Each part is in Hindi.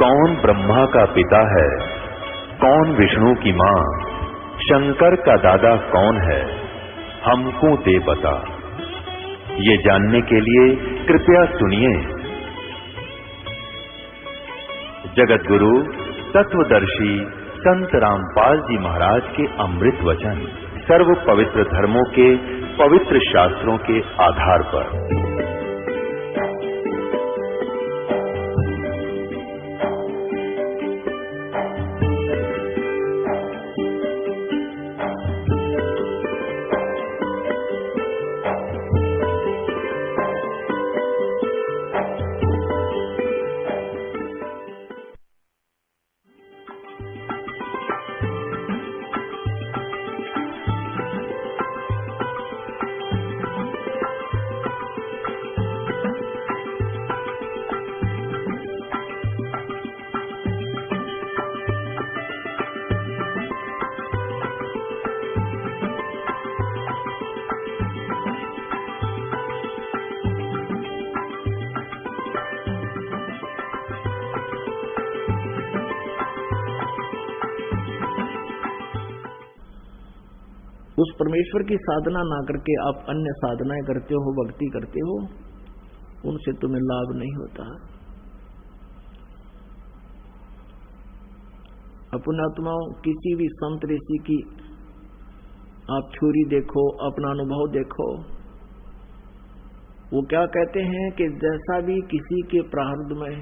कौन ब्रह्मा का पिता है, कौन विष्णु की मां, शंकर का दादा कौन है, हमको दे बता। ये जानने के लिए कृपया सुनिए। जगत गुरु तत्वदर्शी संत रामपाल जी महाराज के अमृत वचन सर्व पवित्र धर्मों के पवित्र शास्त्रों के आधार पर। उस परमेश्वर की साधना ना करके आप अन्य साधनाएं करते हो, भक्ति करते हो, उनसे तुम्हें लाभ नहीं होता। अपने आत्माओं किसी भी संत ऋषि की आप थ्योरी देखो, अपना अनुभव देखो, वो क्या कहते हैं कि जैसा भी किसी के प्रारब्ध में,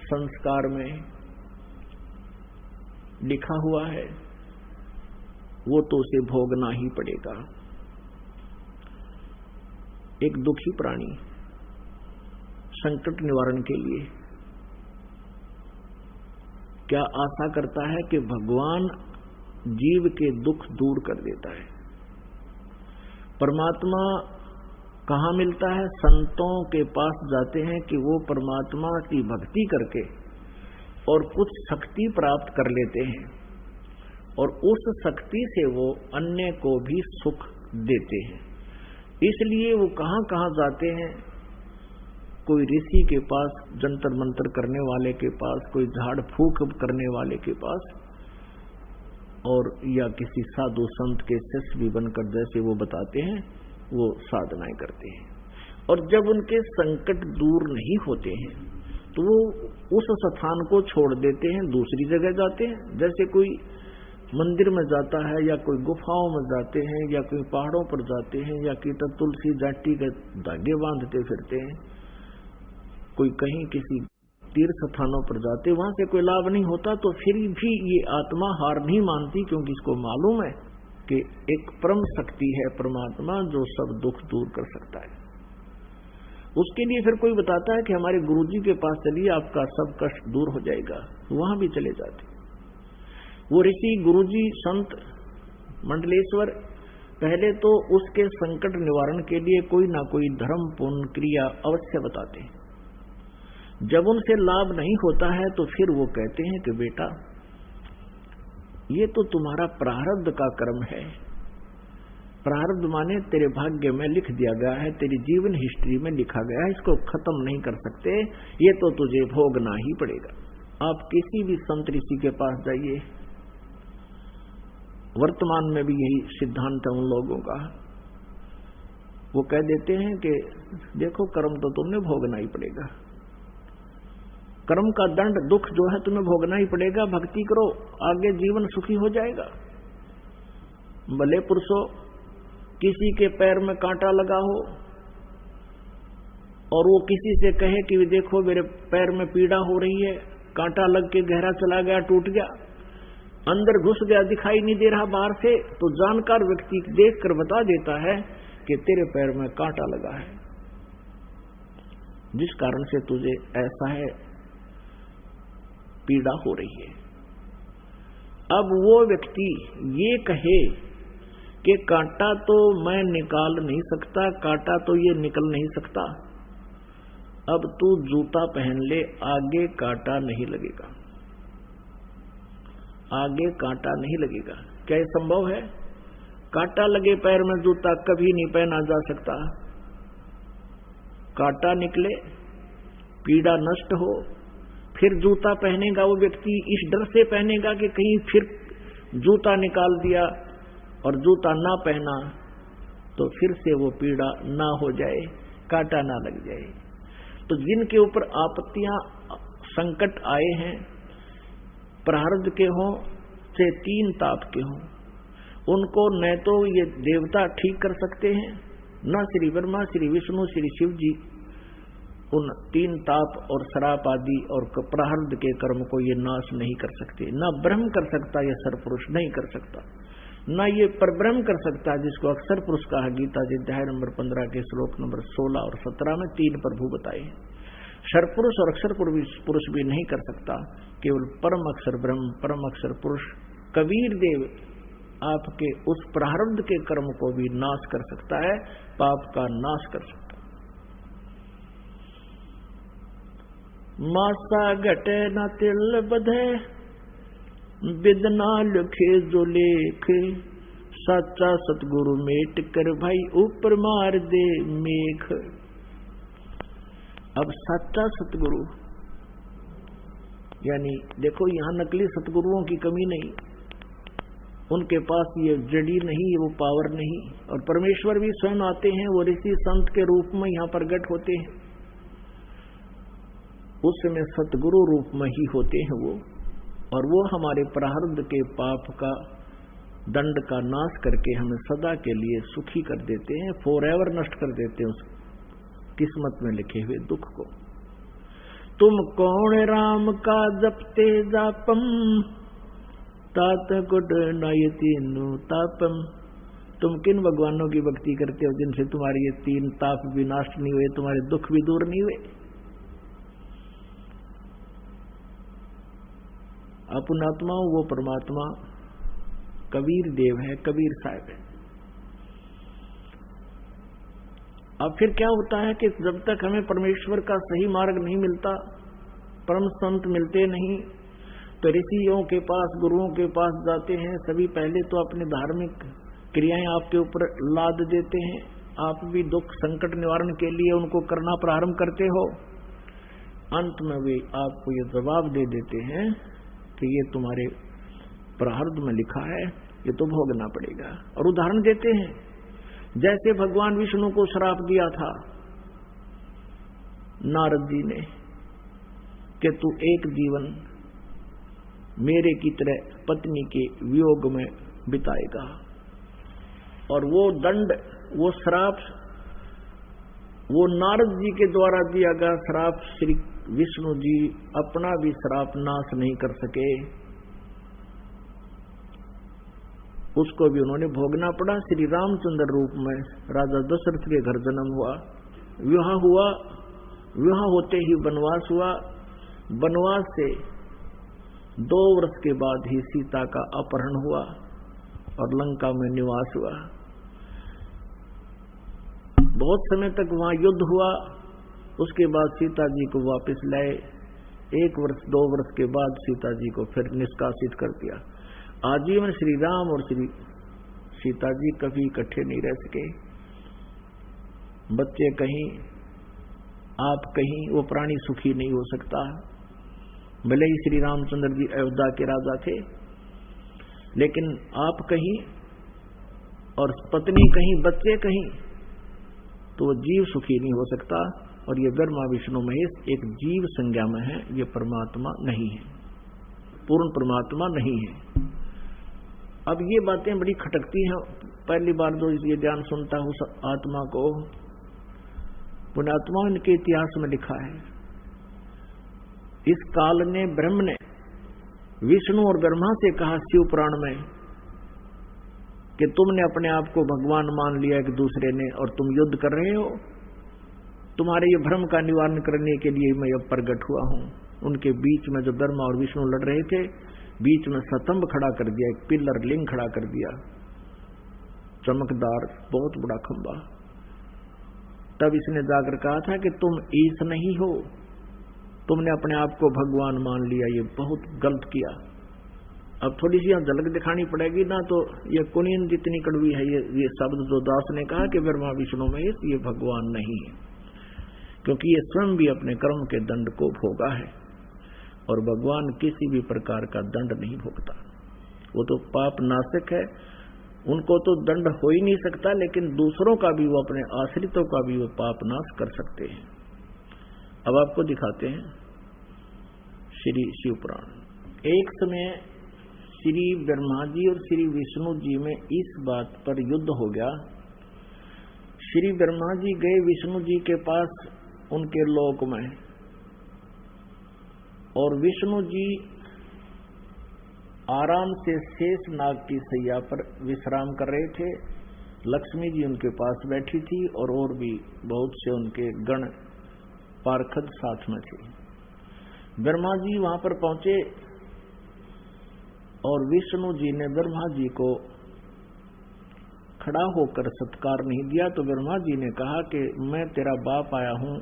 संस्कार में लिखा हुआ है वो तो उसे भोगना ही पड़ेगा। एक दुखी प्राणी संकट निवारण के लिए क्या आशा करता है कि भगवान जीव के दुख दूर कर देता है। परमात्मा कहाँ मिलता है? संतों के पास जाते हैं कि वो परमात्मा की भक्ति करके और कुछ शक्ति प्राप्त कर लेते हैं और उस शक्ति से वो अन्य को भी सुख देते हैं। इसलिए वो कहाँ कहाँ जाते हैं? कोई ऋषि के पास, जंतर मंतर करने वाले के पास, कोई झाड़ फूक करने वाले के पास, और या किसी साधु संत के शिष्य भी बनकर जैसे वो बताते हैं वो साधनाएं करते हैं। और जब उनके संकट दूर नहीं होते हैं तो वो उस स्थान को छोड़ देते हैं, दूसरी जगह जाते हैं। जैसे कोई मंदिर में जाता है या कोई गुफाओं में जाते हैं या कोई पहाड़ों पर जाते हैं या कि तुलसी जाटी के धागे बांधते फिरते हैं, कोई कहीं किसी तीर्थ स्थानों पर जाते, वहां से कोई लाभ नहीं होता, तो फिर भी ये आत्मा हार नहीं मानती, क्योंकि इसको मालूम है कि एक परम शक्ति है परमात्मा जो सब दुख दूर कर सकता है। उसके लिए फिर कोई बताता है कि हमारे गुरुजी के पास चलिए, आपका सब कष्ट दूर हो जाएगा, वहां भी चले जाते। वो ऋषि, गुरुजी, संत, मंडलेश्वर पहले तो उसके संकट निवारण के लिए कोई ना कोई धर्म पूर्ण क्रिया अवश्य बताते हैं। जब उनसे लाभ नहीं होता है तो फिर वो कहते हैं कि बेटा ये तो तुम्हारा प्रारब्ध का कर्म है। प्रारब्ध माने तेरे भाग्य में लिख दिया गया है, तेरी जीवन हिस्ट्री में लिखा गया है, इसको खत्म नहीं कर सकते, ये तो तुझे भोगना ही पड़ेगा। आप किसी भी संत ऋषि के पास जाइए, वर्तमान में भी यही सिद्धांत है उन लोगों का, वो कह देते हैं कि देखो कर्म तो तुमने भोगना ही पड़ेगा, कर्म का दंड दुख जो है तुम्हें भोगना ही पड़ेगा, भक्ति करो आगे जीवन सुखी हो जाएगा। भले पुरुषों किसी के पैर में कांटा लगा हो और वो किसी से कहे कि देखो मेरे पैर में पीड़ा हो रही है, कांटा लग के गहरा चला गया, टूट गया, अंदर घुस गया, दिखाई नहीं दे रहा बाहर से, तो जानकार व्यक्ति देखकर बता देता है कि तेरे पैर में कांटा लगा है, जिस कारण से तुझे ऐसा है, पीड़ा हो रही है। अब वो व्यक्ति ये कहे कि कांटा तो मैं निकाल नहीं सकता, कांटा तो ये निकल नहीं सकता, अब तू जूता पहन ले, आगे कांटा नहीं लगेगा, आगे कांटा नहीं लगेगा। क्या ये संभव है? कांटा लगे पैर में जूता कभी नहीं पहना जा सकता। कांटा निकले, पीड़ा नष्ट हो, फिर जूता पहनेगा वो व्यक्ति इस डर से पहनेगा कि कहीं फिर जूता निकाल दिया और जूता ना पहना तो फिर से वो पीड़ा ना हो जाए, कांटा ना लग जाए। तो जिनके ऊपर आपत्तियां संकट आए हैं, प्रारब्ध के हों चाहे तीन ताप के हों, उनको न तो ये देवता ठीक कर सकते हैं, न श्री ब्रह्मा, श्री विष्णु, श्री शिव जी उन तीन ताप और श्राप आदि और प्रारब्ध के कर्म को ये नाश नहीं कर सकते। न ब्रह्म कर सकता, ये सरपुरुष नहीं कर सकता, न ये परब्रह्म कर सकता जिसको अक्षर पुरुष कहा। गीता जी अध्याय नंबर 15 के श्लोक नंबर 16 और 17 में तीन प्रभु बताए हैं। सरपुरुष और अक्षर पुरुष भी नहीं कर सकता, केवल परम अक्षर ब्रह्म, परम अक्षर पुरुष कबीर देव आपके उस प्रारब्ध के कर्म को भी नाश कर सकता है, पाप का नाश कर सकता है। मासा घटे न तिल बधे, बिदना लिखे जो लेख, सच्चा सतगुरु मेट कर भाई ऊपर मार दे मेघ। अब सच्चा सतगुरु यानी देखो यहाँ नकली सतगुरुओं की कमी नहीं, उनके पास ये जड़ी नहीं, वो पावर नहीं, और परमेश्वर भी स्वयं आते हैं, वो ऋषि संत के रूप में यहाँ प्रकट होते हैं, उस समय सतगुरु रूप में ही होते हैं वो, और वो हमारे प्रारब्ध के पाप का दंड का नाश करके हमें सदा के लिए सुखी कर देते हैं, फॉरएवर नष्ट कर देते हैं उस किस्मत में लिखे हुए दुख को। तुम कौन राम का जपते जापम, तात गुड नयतीनु तापम। तुम किन भगवानों की भक्ति करते हो जिनसे तुम्हारे ये तीन ताप भी नष्ट नहीं हुए, तुम्हारे दुख भी दूर नहीं हुए। अपनात्मा वो परमात्मा कबीर देव है, कबीर साहब है। अब फिर क्या होता है कि जब तक हमें परमेश्वर का सही मार्ग नहीं मिलता, परम संत मिलते नहीं, तो ऋषियों के पास, गुरुओं के पास जाते हैं। सभी पहले तो अपने धार्मिक क्रियाएं आपके ऊपर लाद देते हैं, आप भी दुख संकट निवारण के लिए उनको करना प्रारंभ करते हो। अंत में वे आपको ये जवाब दे देते हैं कि ये तुम्हारे प्रारब्ध में लिखा है, ये तो भोगना पड़ेगा। और उदाहरण देते हैं, जैसे भगवान विष्णु को श्राप दिया था नारद जी ने कि तू एक जीवन मेरे की तरह पत्नी के वियोग में बिताएगा, और वो दंड, वो श्राप, वो नारद जी के द्वारा दिया गया श्राप श्री विष्णु जी अपना भी श्राप नाश नहीं कर सके, उसको भी उन्होंने भोगना पड़ा। श्री रामचंद्र रूप में राजा दशरथ के घर जन्म हुआ, विवाह हुआ, विवाह होते ही वनवास हुआ, वनवास से 2 वर्ष के बाद ही सीता का अपहरण हुआ और लंका में निवास हुआ। बहुत समय तक वहां युद्ध हुआ, उसके बाद सीता जी को वापस लाए। 1 वर्ष 2 वर्ष के बाद सीता जी को फिर निष्कासित कर दिया। आजीवन श्री राम और श्री सीता जी कभी इकट्ठे नहीं रह सके, बच्चे कहीं, आप कहीं, वो प्राणी सुखी नहीं हो सकता। भले ही श्री रामचंद्र जी अयोध्या के राजा थे, लेकिन आप कहीं और पत्नी कहीं, बच्चे कहीं, तो वो जीव सुखी नहीं हो सकता। और ये ब्रह्मा विष्णु महेश एक जीव संज्ञा में है, ये परमात्मा नहीं है, पूर्ण परमात्मा नहीं है। अब ये बातें बड़ी खटकती हैं, पहली बार जो ये ध्यान सुनता है उस आत्मा को, पुण्यात्माओं के इतिहास में लिखा है, इस काल ने, ब्रह्म ने विष्णु और ब्रह्मा से कहा शिव पुराण में कि तुमने अपने आप को भगवान मान लिया एक दूसरे ने, और तुम युद्ध कर रहे हो, तुम्हारे ये भ्रम का निवारण करने के लिए मैं अब प्रकट हुआ हूं। उनके बीच में जो ब्रह्मा और विष्णु लड़ रहे थे, बीच में स्तंभ खड़ा कर दिया, एक पिलर लिंग खड़ा कर दिया, चमकदार बहुत बड़ा खंबा। तब इसने जाकर कहा था कि तुम ईश नहीं हो, तुमने अपने आप को भगवान मान लिया, ये बहुत गलत किया। अब थोड़ी सी यहाँ झलक दिखानी पड़ेगी ना, तो ये कुनियन जितनी कड़वी है ये शब्द जो दास ने कहा कि ब्रह्मा विष्णु में ये भगवान नहीं है, क्योंकि ये स्वयं भी अपने कर्म के दंड को भोगा है। और भगवान किसी भी प्रकार का दंड नहीं भोगता। वो तो पाप नाशक है, उनको तो दंड हो ही नहीं सकता, लेकिन दूसरों का भी, वो अपने आश्रितों का भी वो पाप नाश कर सकते हैं। अब आपको दिखाते हैं श्री शिव पुराण। एक समय श्री ब्रह्मा जी और श्री विष्णु जी में इस बात पर युद्ध हो गया। श्री ब्रह्मा जी गए विष्णु जी के पास उनके लोक में, और विष्णु जी आराम से शेष नाग की सैया पर विश्राम कर रहे थे। लक्ष्मी जी उनके पास बैठी थी और भी बहुत से उनके गण पार्षद साथ में थे। ब्रह्मा जी वहां पर पहुंचे और विष्णु जी ने ब्रह्मा जी को खड़ा होकर सत्कार नहीं दिया, तो ब्रह्मा जी ने कहा कि मैं तेरा बाप आया हूं,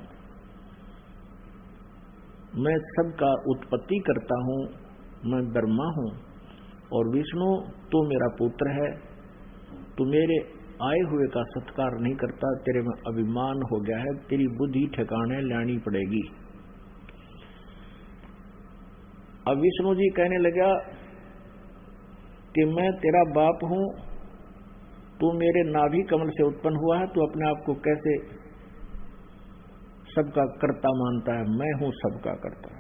मैं सबका उत्पत्ति करता हूं, मैं ब्रह्मा हूं, और विष्णु तू मेरा पुत्र है, तू मेरे आए हुए का सत्कार नहीं करता, तेरे में अभिमान हो गया है, तेरी बुद्धि ठिकाने लानी पड़ेगी। अब विष्णु जी कहने लगा कि मैं तेरा बाप हूं, तू मेरे नाभि कमल से उत्पन्न हुआ है, तू अपने आप को कैसे सबका कर्ता मानता है? मैं हूं सबका कर्ता।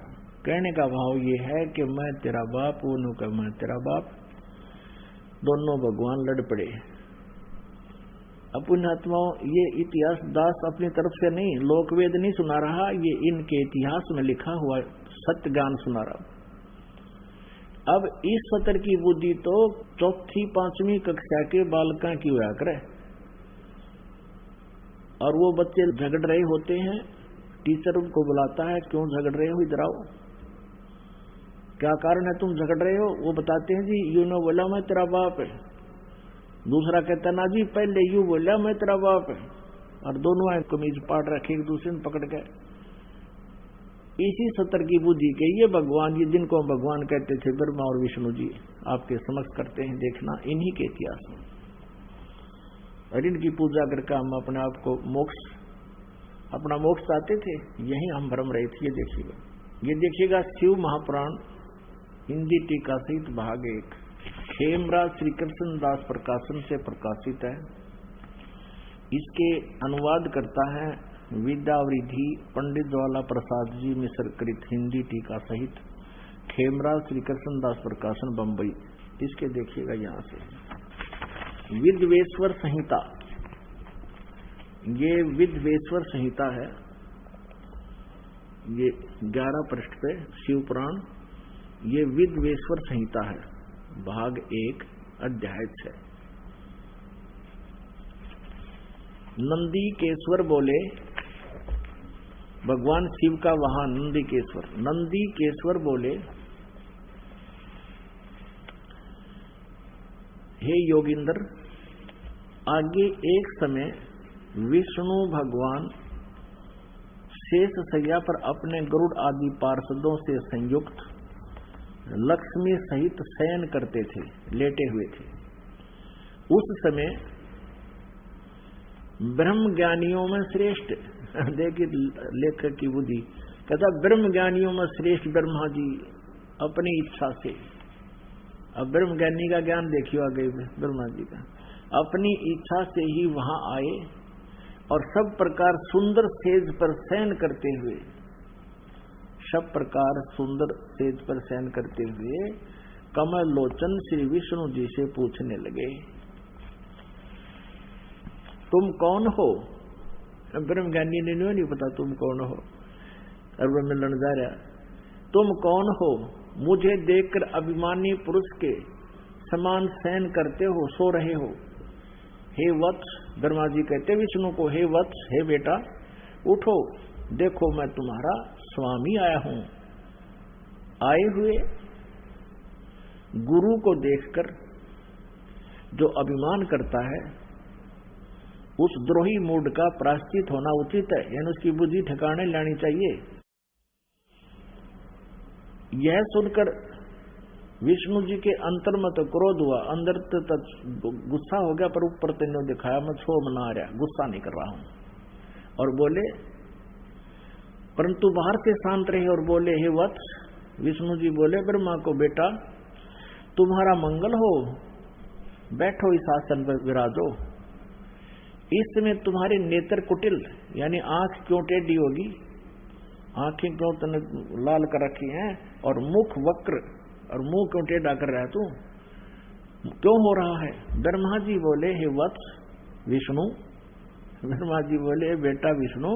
कहने का भाव ये है कि मैं तेरा बाप हूं, का मैं तेरा बाप। दोनों भगवान लड़ पड़े। पुण्यात्माओं, ये इतिहास दास अपनी तरफ से नहीं, लोकवेद नहीं सुना रहा, ये इनके इतिहास में लिखा हुआ सत्य ज्ञान सुना रहा। अब इस सत्र की बुद्धि तो चौथी पांचवी कक्षा के बालका की होया करे, और वो बच्चे झगड़ रहे होते हैं, टीचर उनको बुलाता है, क्यों झगड़ रहे हो, इधर आओ, क्या कारण है तुम झगड़ रहे हो? वो बताते हैं जी यूं ने बोला मैं तेरा बाप है। दूसरा कहता ना जी पहले यूं बोला मैं तेरा बाप है, और दोनों आए कमीज पाड़ रखे एक दूसरे में पकड़ के। इसी सत्र की बुद्धि के ये भगवान, ये जिनको भगवान कहते थे ब्रह्मा और विष्णु जी, आपके समक्ष करते हैं देखना, इन्हीं के इतिहास में। और इनकी पूजा करके हम अपने आप को अपना मोक्ष चाहते थे, यही हम भ्रम रहे थे। ये देखिएगा शिव महापुराण हिंदी टीका सहित भाग 1, खेमराज श्री कृष्ण दास प्रकाशन से प्रकाशित है। इसके अनुवाद करता है विद्यावृद्धि पंडित ज्वाला प्रसाद जी मिश्र कृत हिंदी टीका सहित, खेमराज श्री कृष्ण दास प्रकाशन बंबई। इसके देखिएगा यहां से विद्वेश्वर संहिता, ये विद्वेश्वर संहिता है, ये 11 पृष्ठ पे शिव पुराण, ये विद्वेश्वर संहिता है, भाग 1 अध्याय 6। नंदी केश्वर बोले, भगवान शिव का वहां नंदी केश्वर बोले, हे योगिंदर, आगे एक समय विष्णु भगवान शेष सैया पर अपने गरुड़ आदि पार्षदों से संयुक्त लक्ष्मी सहित शयन करते थे, लेटे हुए थे। उस समय ब्रह्म ज्ञानियों में श्रेष्ठ, देखिए लेखक की बुद्धि, कहता ब्रह्म ज्ञानियों में श्रेष्ठ ब्रह्मा जी अपनी इच्छा से, अब ब्रह्म ज्ञानी का ज्ञान देखियो आगे ब्रह्मा जी का, अपनी इच्छा से ही वहां आए और सब प्रकार सुंदर सेज पर शयन करते हुए, सब प्रकार सुंदर सेज पर शयन करते हुए कमल लोचन श्री विष्णु जी से पूछने लगे, तुम कौन हो? ब्रह्म ज्ञानी ने नहीं पता तुम कौन हो, और वह मिलन जा रहा, तुम कौन हो? मुझे देखकर अभिमानी पुरुष के समान शयन करते हो, सो रहे हो। हे वत्स, ब्रह्मा जी कहते विष्णु को, हे वत्स, हे बेटा उठो, देखो मैं तुम्हारा स्वामी आया हूं। आए हुए गुरु को देखकर जो अभिमान करता है, उस द्रोही मूड का प्रायश्चित होना उचित है, यानी उसकी बुद्धि ठिकाने लानी चाहिए। यह सुनकर विष्णु जी के अंतर में तो क्रोध हुआ, अंदर तक गुस्सा हो गया, पर ऊपर तेने दिखाया मैं छो मना रहा, गुस्सा नहीं कर रहा हूं। और बोले, परंतु बाहर से शांत रहे और बोले, हे वत्स, विष्णु जी बोले ब्रह्मा को, बेटा तुम्हारा मंगल हो, बैठो इस आसन पर विराजो। इस समय तुम्हारे नेत्र कुटिल यानी आंख क्यों टेढ़ी होगी, आंखें क्यों तने लाल कर रखी हैं, और मुख वक्र और मुंह क्यों टेढ़ा कर रहा है तू, क्यों हो रहा है? ब्रह्मा जी बोले, हे वत्स विष्णु, ब्रह्मा जी बोले बेटा विष्णु,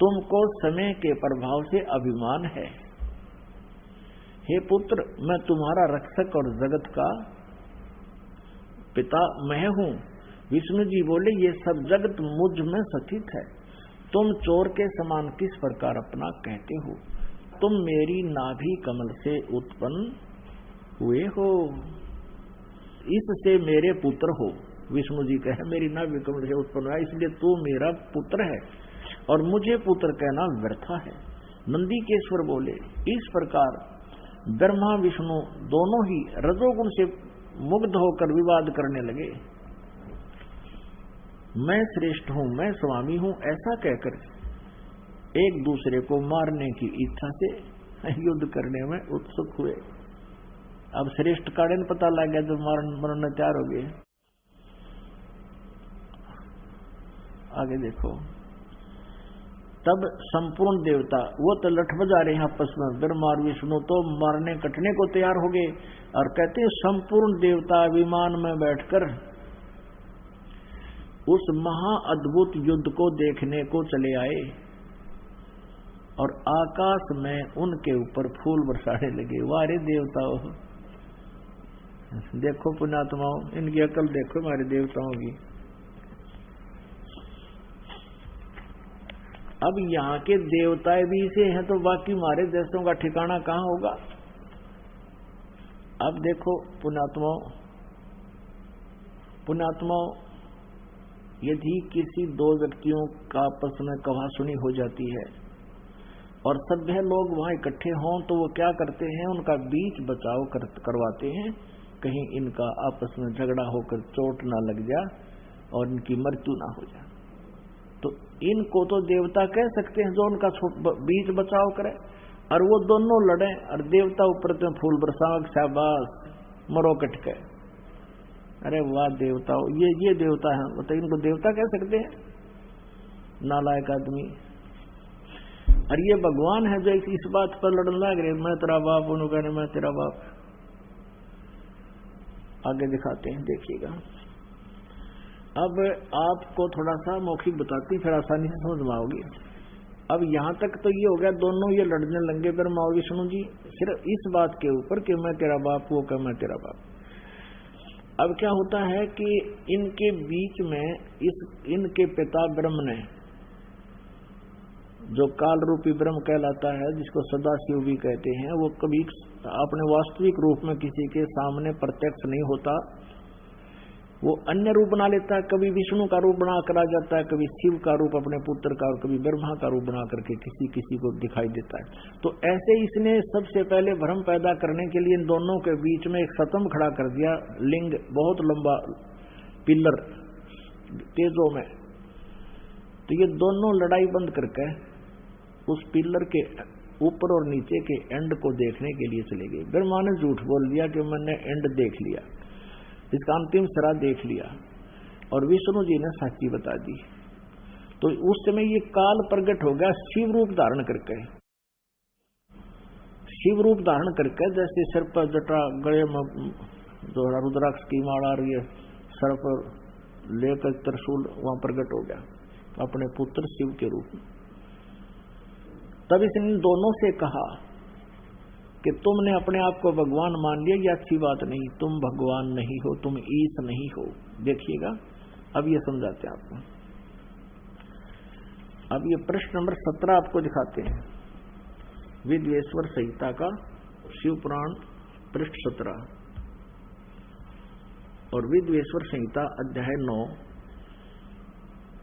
तुमको समय के प्रभाव से अभिमान है। हे पुत्र, मैं तुम्हारा रक्षक और जगत का पिता मैं हूं। विष्णु जी बोले, ये सब जगत मुझ में स्थित है, तुम चोर के समान किस प्रकार अपना कहते हो? तुम मेरी नाभि कमल से उत्पन्न हुए हो, इससे मेरे पुत्र हो। विष्णु जी कहे मेरी नाभि कमल से उत्पन्न हुआ, इसलिए तू मेरा पुत्र है और मुझे पुत्र कहना व्यर्थ है। नंदीकेश्वर बोले, इस प्रकार ब्रह्मा विष्णु दोनों ही रजोगुण से मुग्ध होकर विवाद करने लगे। मैं श्रेष्ठ हूं, मैं स्वामी हूं, ऐसा कहकर एक दूसरे को मारने की इच्छा से युद्ध करने में उत्सुक हुए। अब श्रेष्ठ कारण पता लग गया, जो मरने तैयार हो गए। आगे देखो, तब संपूर्ण देवता वो तो लठ बजा रहे हैं आपस में, ब्रह्मा और विष्णु तो मारने कटने को तैयार हो गए, और कहते संपूर्ण देवता विमान में बैठकर उस महा अद्भुत युद्ध को देखने को चले आए, और आकाश में उनके ऊपर फूल बरसाने लगे। वारे देवताओं, देखो पुण्यात्माओं, इनकी अकल देखो हमारे देवताओं की। अब यहाँ के देवता भी से हैं तो बाकी हमारे देशों का ठिकाना कहाँ होगा? अब देखो पुण्यात्माओं, यदि किसी दो व्यक्तियों का आपस में कहासुनी हो जाती है और सभ्य लोग वहां इकट्ठे हों तो वो क्या करते हैं, उनका बीच बचाव करवाते हैं, कहीं इनका आपस में झगड़ा होकर चोट ना लग जाए और इनकी मृत्यु ना हो जाए। तो इनको तो देवता कह सकते हैं जो उनका बीच बचाव करे, और वो दोनों लड़े और देवता ऊपर तो फूल बरसाव, शाबाश मरो कटके। अरे वाह देवताओं, ये देवता है, तो इनको देवता कह सकते हैं? नालायक आदमी। और ये भगवान है जो इस बात पर लड़ने लग रहे, मैं तेरा बाप, उन्होंने कहने मैं तेरा बाप। आगे दिखाते हैं, देखिएगा। अब आपको थोड़ा सा मौखिक बताती फिर आसानी से समझ में आओगी। अब यहाँ तक तो ये हो गया, दोनों ये लड़ने लगे ब्रह्मा और विष्णु जी, सिर्फ इस बात के ऊपर कि मैं तेरा बाप, वो कह मैं तेरा बाप। अब क्या होता है कि इनके बीच में इनके पिता ब्रह्म ने, जो काल रूपी ब्रह्म कहलाता है, जिसको सदाशिव भी कहते हैं, वो कभी अपने वास्तविक रूप में किसी के सामने प्रत्यक्ष नहीं होता, वो अन्य रूप बना लेता है। कभी विष्णु का रूप बना कर आ जाता है, कभी शिव का रूप अपने पुत्र का, और कभी ब्रह्मा का रूप बना करके किसी को दिखाई देता है। तो ऐसे इसने सबसे पहले भ्रम पैदा करने के लिए इन दोनों के बीच में एक स्तंभ खड़ा कर दिया, लिंग, बहुत लंबा पिलर तेजों में। तो ये दोनों लड़ाई बंद करके उस पिलर के ऊपर और नीचे के एंड को देखने के लिए चले गए। ब्रह्मा ने झूठ बोल दिया कि मैंने एंड देख लिया, इसका अंतिम सिरा देख लिया, और विष्णु जी ने साची बता दी। तो उस समय ये काल प्रकट हो गया शिव रूप धारण करके, शिव रूप धारण करके, जैसे सिर पर जटा, गले में जो रुद्राक्ष की माला आ रही है, सर पर लेकर त्रिशूल वहां प्रकट हो गया अपने पुत्र शिव के रूप में। तब इसने दोनों से कहा कि तुमने अपने आप को भगवान मान लिया, ये अच्छी बात नहीं, तुम भगवान नहीं हो, तुम ईश नहीं हो। देखिएगा, अब ये समझाते हैं आपको। अब ये प्रश्न नंबर 17 आपको दिखाते हैं, विद्वेश्वर संहिता का शिव पुराण पृष्ठ 17 और विद्वेश्वर संहिता अध्याय 9।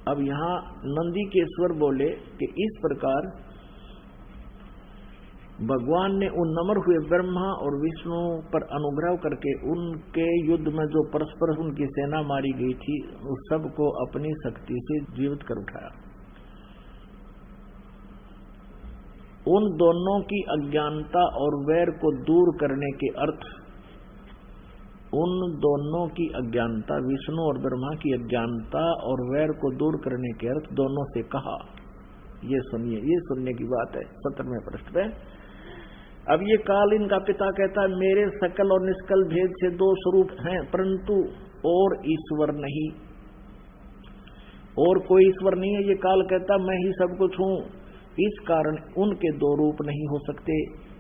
अब यहां नंदीकेश्वर बोले कि इस प्रकार भगवान ने उन नम्र हुए ब्रह्मा और विष्णु पर अनुग्रह करके उनके युद्ध में जो परस्पर उनकी सेना मारी गई थी, उस सब को अपनी शक्ति से जीवित कर उठाया। उन दोनों की अज्ञानता और वैर को दूर करने के अर्थ, उन दोनों की अज्ञानता, विष्णु और ब्रह्मा की अज्ञानता और वैर को दूर करने के अर्थ दोनों से कहा। ये सुनिए, ये सुनने की बात है 17वें पृष्ठ पे। अब ये काल इनका पिता कहता है मेरे सकल और निष्कल भेद से दो स्वरूप हैं, परंतु और ईश्वर नहीं, और कोई ईश्वर नहीं है। ये काल कहता मैं ही सब कुछ हूं, इस कारण उनके दो रूप नहीं हो सकते।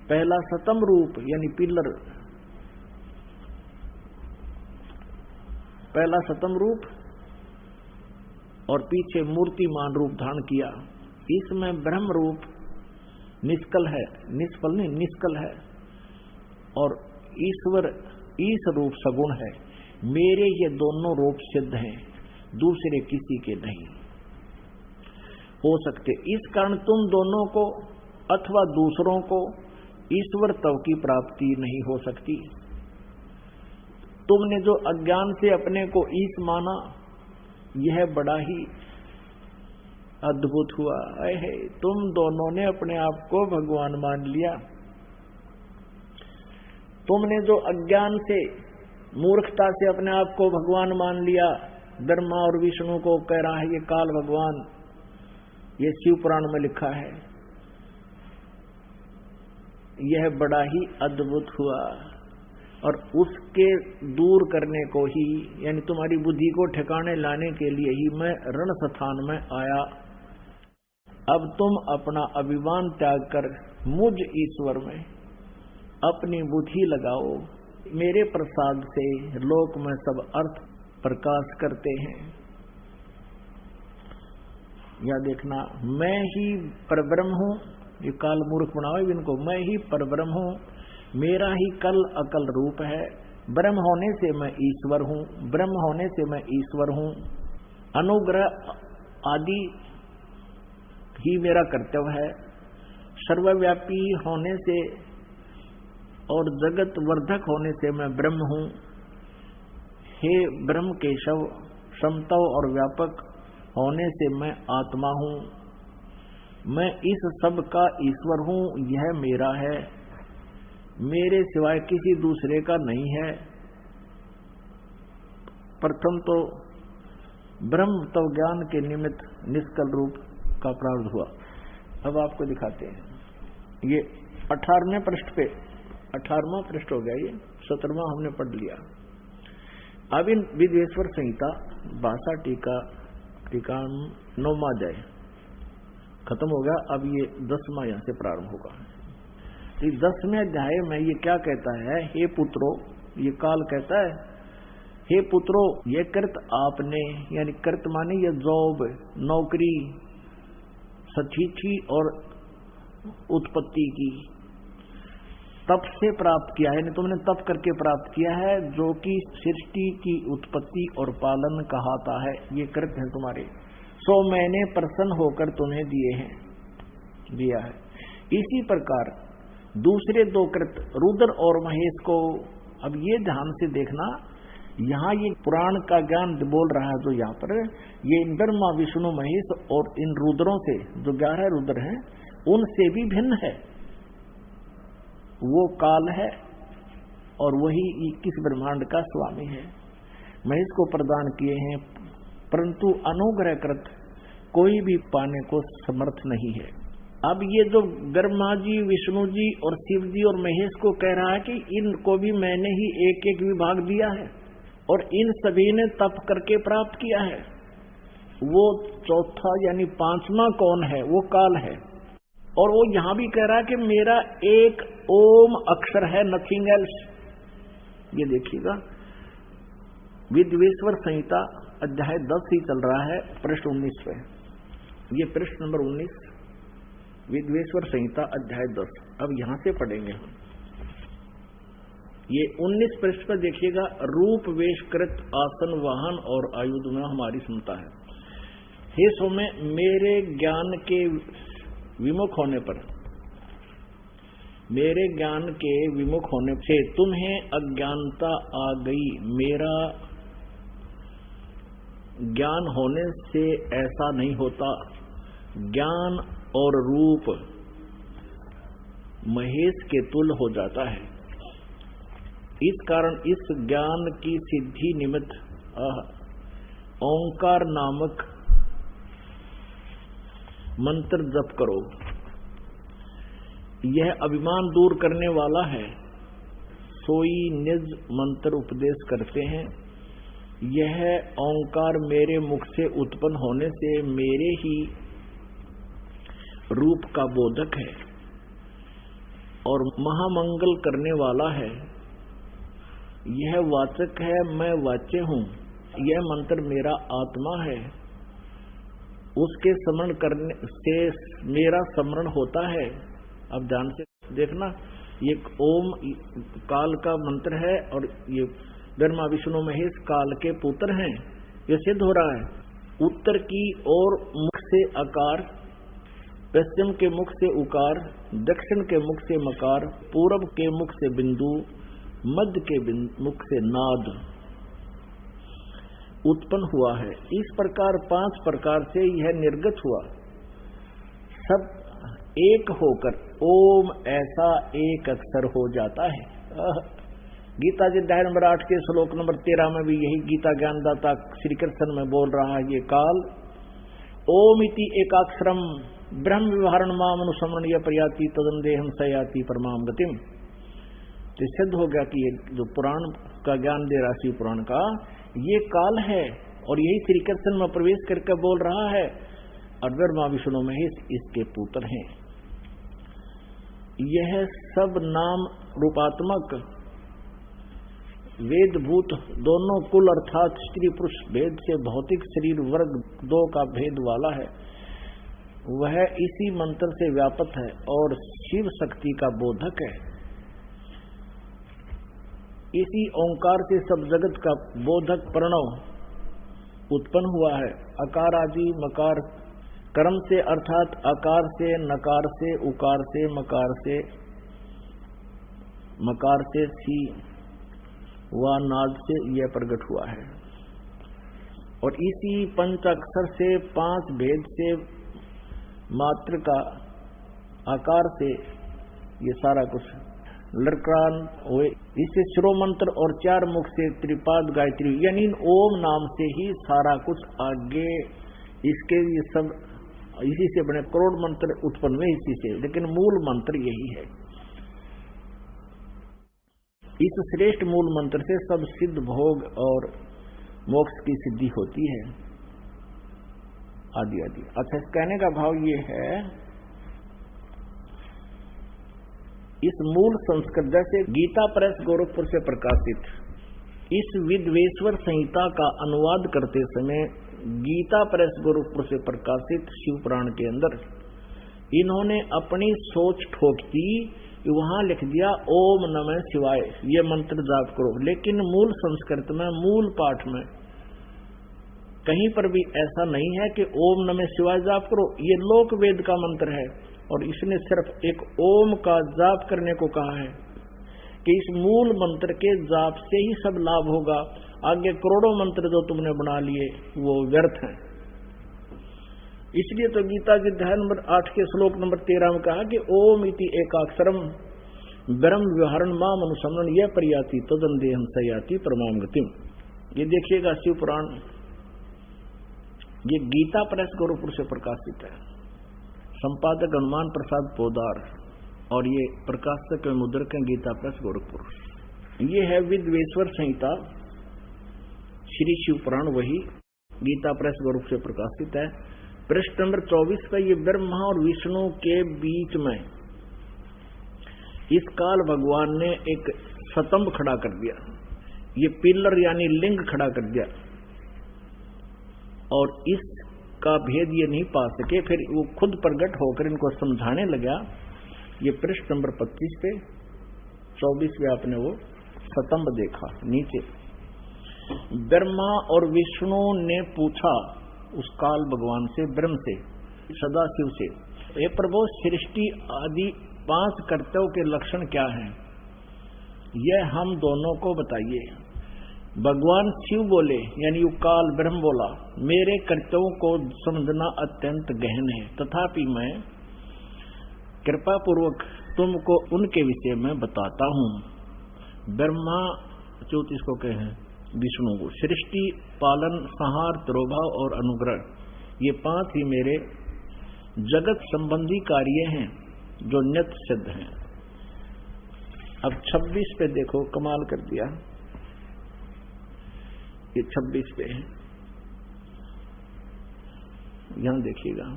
पहला सतम रूप यानी पिलर, पहला सतम रूप और पीछे मूर्तिमान रूप धारण किया। इसमें ब्रह्म रूप निष्कल है, निष्फल नहीं निष्कल है, और ईश्वर ईश रूप सगुण है। मेरे ये दोनों रूप सिद्ध हैं, दूसरे किसी के नहीं हो सकते। इस कारण तुम दोनों को अथवा दूसरों को ईश्वर तव की प्राप्ति नहीं हो सकती। तुमने जो अज्ञान से अपने को ईश माना, यह बड़ा ही अद्भुत हुआ है। तुम दोनों ने अपने आप को भगवान मान लिया। तुमने जो अज्ञान से, मूर्खता से अपने आप को भगवान मान लिया, ब्रह्मा और विष्णु को कह रहा है ये काल भगवान, ये शिव पुराण में लिखा है, यह बड़ा ही अद्भुत हुआ। और उसके दूर करने को ही, यानी तुम्हारी बुद्धि को ठिकाने लाने के लिए ही मैं रण स्थान में आया। अब तुम अपना अभिमान त्याग कर मुझ ईश्वर में अपनी बुद्धि लगाओ। मेरे प्रसाद से लोक में सब अर्थ प्रकाश करते हैं। या देखना, मैं ही परब्रह्म हूं, ये काल मूर्ख बनाओ इनको, मैं ही परब्रह्म हूं, मेरा ही कल अकल रूप है। ब्रह्म होने से मैं ईश्वर हूं, ब्रह्म होने से मैं ईश्वर हूं। अनुग्रह आदि ही मेरा कर्तव्य है। सर्वव्यापी होने से और जगत वर्धक होने से मैं ब्रह्म हूं। हे ब्रह्म केशव, समतव और व्यापक होने से मैं आत्मा हूं। मैं इस सब का ईश्वर हूं, यह मेरा है, मेरे सिवाय किसी दूसरे का नहीं है। प्रथम तो ब्रह्म तव ज्ञान के निमित्त निष्कल रूप का प्रारंभ हुआ। अब आपको दिखाते हैं, ये 18वें पृष्ठ पे, 18वां पृष्ठ हो गया, ये 17वां हमने पढ़ लिया। अब इन विद्वेश्वर संहिता भाषा टीका 9वां अध्याय खत्म हो गया। अब ये 10वां यहां से प्रारंभ होगा। इस 10वें अध्याय में ये क्या कहता है, हे पुत्रो, ये काल कहता है हे पुत्रो, ये कृत आपने, यानी कृत माने ये जॉब, नौकरी, सचीची और उत्पत्ति की तप से प्राप्त किया है, यानी तुमने तप करके प्राप्त किया है, जो कि सृष्टि की उत्पत्ति और पालन कहाता है। ये कृत है तुम्हारे, सो मैंने प्रसन्न होकर तुम्हें दिया है। इसी प्रकार दूसरे दो कृत रुद्र और महेश को, अब ये ध्यान से देखना, यहाँ ये पुराण का ज्ञान बोल रहा है जो यहाँ पर, ये इन ब्रह्मा विष्णु महेश और इन रुद्रों से, जो 11 रुद्र हैं, उनसे भी भिन्न है। वो काल है और वही 21 ब्रह्मांड का स्वामी है। महेश को प्रदान किए हैं, परंतु अनुग्रह कृत कोई भी पाने को समर्थ नहीं है। अब ये जो ब्रह्मा जी, विष्णु जी और शिव जी और महेश को कह रहा है कि इनको भी मैंने ही एक एक विभाग दिया है और इन सभी ने तप करके प्राप्त किया है। वो चौथा यानी 5वां कौन है, वो काल है। और वो यहां भी कह रहा है कि मेरा एक ओम अक्षर है, नथिंग एल्स। ये देखिएगा, विद्वेश्वर संहिता अध्याय 10 ही चल रहा है, पृष्ठ 19 पे। ये पृष्ठ नंबर 19, विद्वेश्वर संहिता अध्याय 10। अब यहां से पढ़ेंगे हम। ये 19 पृष्ठ पर देखिएगा, रूप वेशकृत आसन वाहन और आयुध में हमारी क्षमता है। हे सौम्य, मेरे ज्ञान के विमुख होने पर, मेरे ज्ञान के विमुख होने से तुम्हें अज्ञानता आ गई। मेरा ज्ञान होने से ऐसा नहीं होता। ज्ञान और रूप महेश के तुल्य हो जाता है। इस कारण इस ज्ञान की सिद्धि निमित्त ओंकार नामक मंत्र जप करो। यह अभिमान दूर करने वाला है। सोई निज मंत्र उपदेश करते हैं। यह ओंकार मेरे मुख से उत्पन्न होने से मेरे ही रूप का बोधक है और महामंगल करने वाला है। यह वाचक है, मैं वाच्य हूँ। यह मंत्र मेरा आत्मा है। उसके स्मरण करने से मेरा स्मरण होता है। अब ध्यान से देखना, ये ओम काल का मंत्र है और ये ब्रह्मा विष्णु महेश काल के पुत्र हैं। ये सिद्ध हो रहा है। उत्तर की ओर मुख से अकार, पश्चिम के मुख से उकार, दक्षिण के मुख से मकार, पूर्व के मुख से बिंदु, मध्य के मुख से नाद उत्पन्न हुआ है। इस प्रकार 5 प्रकार से यह निर्गत हुआ। सब एक होकर ओम ऐसा एक अक्षर हो जाता है। गीता जी अध्याय नंबर 8 के श्लोक नंबर 13 में भी यही गीता ज्ञानदाता श्री कृष्ण में बोल रहा है। ये काल ओम इति एकाक्षरम ब्रह्म विवरण माम अनुसमरण यह प्रयाति तदंदेहम सयाति परमाम गतिम। तो सिद्ध हो गया कि ये जो पुराण का ज्ञान दे रहा शिव पुराण का, ये काल है और यही श्री कृष्ण में प्रवेश करके बोल रहा है। और ब्रह्मा विष्णु महेश इसके पुत्र हैं। यह सब नाम रूपात्मक वेद भूत दोनों कुल अर्थात स्त्री पुरुष भेद से भौतिक शरीर वर्ग 2 का भेद वाला है। वह इसी मंत्र से व्यापक है और शिव शक्ति का बोधक है। इसी ओंकार से सब जगत का बोधक प्रणव उत्पन्न हुआ है। अकार आदि मकार कर्म से अर्थात अकार से, नकार से, उकार से, मकार से सी व नाद से यह प्रकट हुआ है। और इसी पंचाक्षर से 5 भेद से मात्र का आकार से ये सारा कुछ लड़कान हुए। इससे शिरो मंत्र और 4 मुख से त्रिपाद गायत्री यानी ओम नाम से ही सारा कुछ आगे इसके ये सब इसी से बने करोड़ मंत्र उत्पन्न हुए इसी से, लेकिन मूल मंत्र यही है। इस श्रेष्ठ मूल मंत्र से सब सिद्ध भोग और मोक्ष की सिद्धि होती है आदि आदि। अच्छा, इस कहने का भाव ये है, इस मूल संस्कृत जैसे गीता प्रेस गोरखपुर से प्रकाशित इस विद्वेश्वर संहिता का अनुवाद करते समय गीता प्रेस गोरखपुर से प्रकाशित शिव पुराण के अंदर इन्होंने अपनी सोच ठोक दी। वहां लिख दिया ओम नमः शिवाय, ये मंत्र जाप करो। लेकिन मूल संस्कृत में, मूल पाठ में कहीं पर भी ऐसा नहीं है कि ओम नमः शिवाय जाप करो। ये लोक वेद का मंत्र है और इसने सिर्फ एक ओम का जाप करने को कहा है कि इस मूल मंत्र के जाप से ही सब लाभ होगा। आगे करोड़ों मंत्र जो तुमने बना लिए वो व्यर्थ हैं। इसलिए तो गीता के अध्याय नंबर 8 के श्लोक नंबर 13 में कहा कि ओम इति एकाक्षरम ब्रह्म व्यवहारण माम अनुसमरण यह प्रयाति तदंदेहम सयाति परमाम गतिम। ये देखिएगा शिव पुराण, ये गीता प्रेस गोरखपुर से प्रकाशित है। संपादक हनुमान प्रसाद पोदार और ये प्रकाशक एवं मुद्रक गीता प्रेस गोरखपुर। ये है विद्वेश्वर संहिता श्री शिव पुराण, वही गीता प्रेस गोरखपुर से प्रकाशित है। पृष्ठ नंबर 24 पर ये ब्रह्मा और विष्णु के बीच में इस काल भगवान ने एक स्तंभ खड़ा कर दिया, ये पिलर यानी लिंग खड़ा कर दिया और इसका भेद ये नहीं पा सके। फिर वो खुद प्रकट होकर इनको समझाने लगा। ये पृष्ठ नंबर 25 पे 24 में आपने वो स्तंभ देखा नीचे। ब्रह्मा और विष्णु ने पूछा उस काल भगवान से, ब्रह्म से, सदाशिव से, हे प्रभु सृष्टि आदि 5 कर्तव्यों के लक्षण क्या हैं, यह हम दोनों को बताइए। भगवान शिव बोले, यानी काल ब्रह्म बोला, मेरे कर्तव्यों को समझना अत्यंत गहन है, तथापि मैं कृपा पूर्वक तुमको उनके विषय में बताता हूं। ब्रह्मा 34 को कहे विष्णु को सृष्टि, पालन, संहार, तिरोभाव और अनुग्रह, ये 5 ही मेरे जगत संबंधी कार्य हैं जो नित्य सिद्ध हैं। अब 26 पे देखो, कमाल कर दिया। ये 26 पे है, यहां देखिएगा।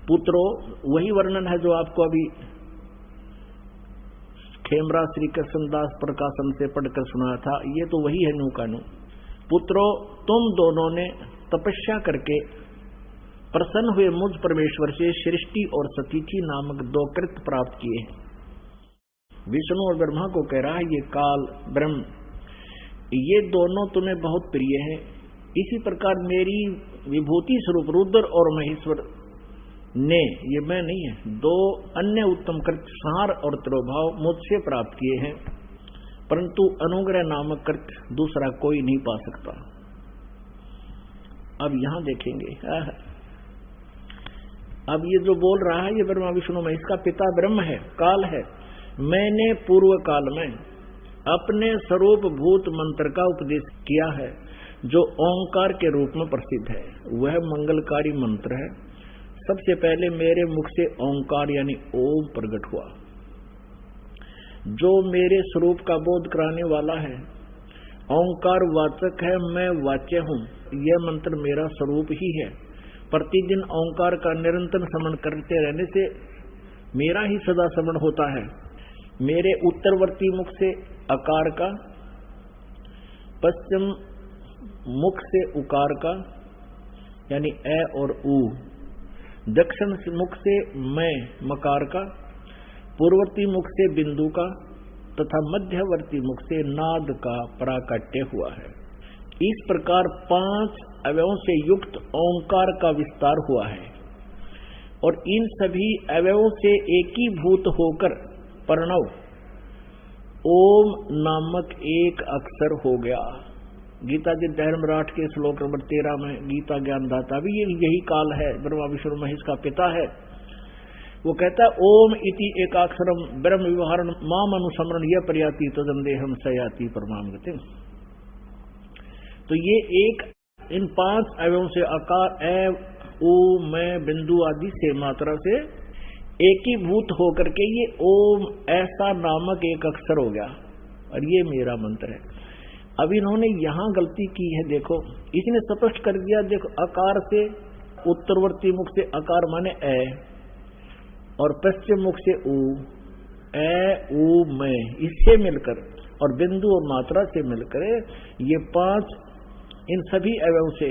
पुत्रो, वही वर्णन है जो आपको अभी खेमरा श्री कृष्णदास प्रकाशन से पढ़कर सुनाया था। ये तो वही है नू का नू। पुत्रो, तुम दोनों ने तपस्या करके प्रसन्न हुए मुझ परमेश्वर से सृष्टि और सतीथि नामक 2 कृत्य प्राप्त किए हैं। विष्णु और ब्रह्मा को कह रहा है, ये काल ब्रह्म, ये दोनों तुम्हें बहुत प्रिय हैं। इसी प्रकार मेरी विभूति स्वरूप रुद्र और महेश्वर ने, ये मैं नहीं है, 2 अन्य उत्तम कृत्य संहार और तिरोभाव मुझसे प्राप्त किए हैं, परंतु अनुग्रह नामक कृत्य दूसरा कोई नहीं पा सकता। अब यहां देखेंगे, अब ये जो बोल रहा है ये ब्रह्मा विष्णु में, इसका पिता ब्रह्म है, काल है। मैंने पूर्व काल में अपने स्वरूप भूत मंत्र का उपदेश किया है जो ओंकार के रूप में प्रसिद्ध है। वह मंगलकारी मंत्र है। सबसे पहले मेरे मुख से ओंकार यानी ओम प्रकट हुआ, जो मेरे स्वरूप का बोध कराने वाला है। ओंकार वाचक है, मैं वाच्य हूँ। यह मंत्र मेरा स्वरूप ही है। प्रतिदिन ओंकार का निरंतर स्मरण करते रहने से मेरा ही सदा स्मरण होता है। मेरे उत्तरवर्ती मुख से अकार का, पश्चिम मुख से उकार का यानी ए और ऊ, दक्षिण मुख से मैं मकार का, पूर्ववर्ती मुख से बिंदु का तथा मध्यवर्ती मुख से नाद का प्राकट्य हुआ है। इस प्रकार 5 अवयवों से युक्त ओंकार का विस्तार हुआ है और इन सभी अवयवों से एकीभूत होकर प्रणव ओम नामक एक अक्षर हो गया। गीता जी धर्मराठ के श्लोक नंबर 13 में गीता ज्ञानदाता भी यही काल है, ब्रह्मा विष्णु महेश का पिता है। वो कहता है ओम इति एकाक्षरम ब्रह्म विवहारण माम अनुसमरण यह प्रयाति तदम देहम सयाति परमाम गति। तो ये एक इन 5 अवयवों से अकार, ए, ऊ, मैं, बिंदु आदि से मात्रा से एकीभूत होकर के ये ओम ऐसा नामक एक अक्षर हो गया और ये मेरा मंत्र है। अब इन्होंने यहां गलती की है, देखो इसने स्पष्ट कर दिया। देखो अकार से उत्तरवर्ती मुख से अकार माने ए और पश्चिम मुख से ऊ, ए ऊ मैं, इससे मिलकर और बिंदु और मात्रा से मिलकर ये 5 इन सभी अवयवों से,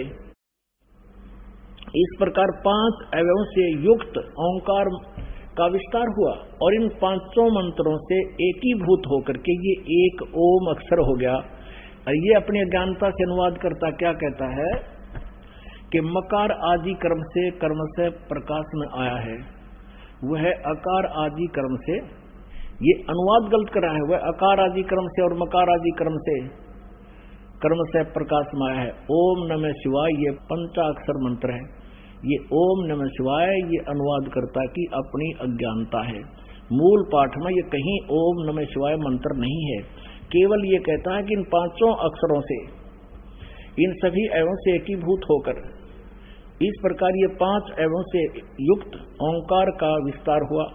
इस प्रकार 5 अवयवों से युक्त ओंकार का विस्तार हुआ और इन 5 मंत्रों से एकीभूत होकर के ये एक ओम अक्षर हो गया। और ये अपनी अज्ञानता से अनुवाद करता क्या कहता है कि मकार आदि कर्म से प्रकाश में आया है, वह अकार आदि कर्म से, ये अनुवाद गलत करा है, वह अकार आदि कर्म से और मकार आदि कर्म से प्रकाश में आया है। ओम नमः शिवाय ये पंचाक्षर मंत्र है। ये ओम नमः शिवाय ये अनुवाद करता की अपनी अज्ञानता है। मूल पाठ में ये कहीं ओम नमः शिवाय मंत्र नहीं है, केवल ये कहता है कि इन 5 अक्षरों से इन सभी अवयवों से एकीभूत होकर इस प्रकार ये 5 अवयवों से युक्त ओंकार का विस्तार हुआ।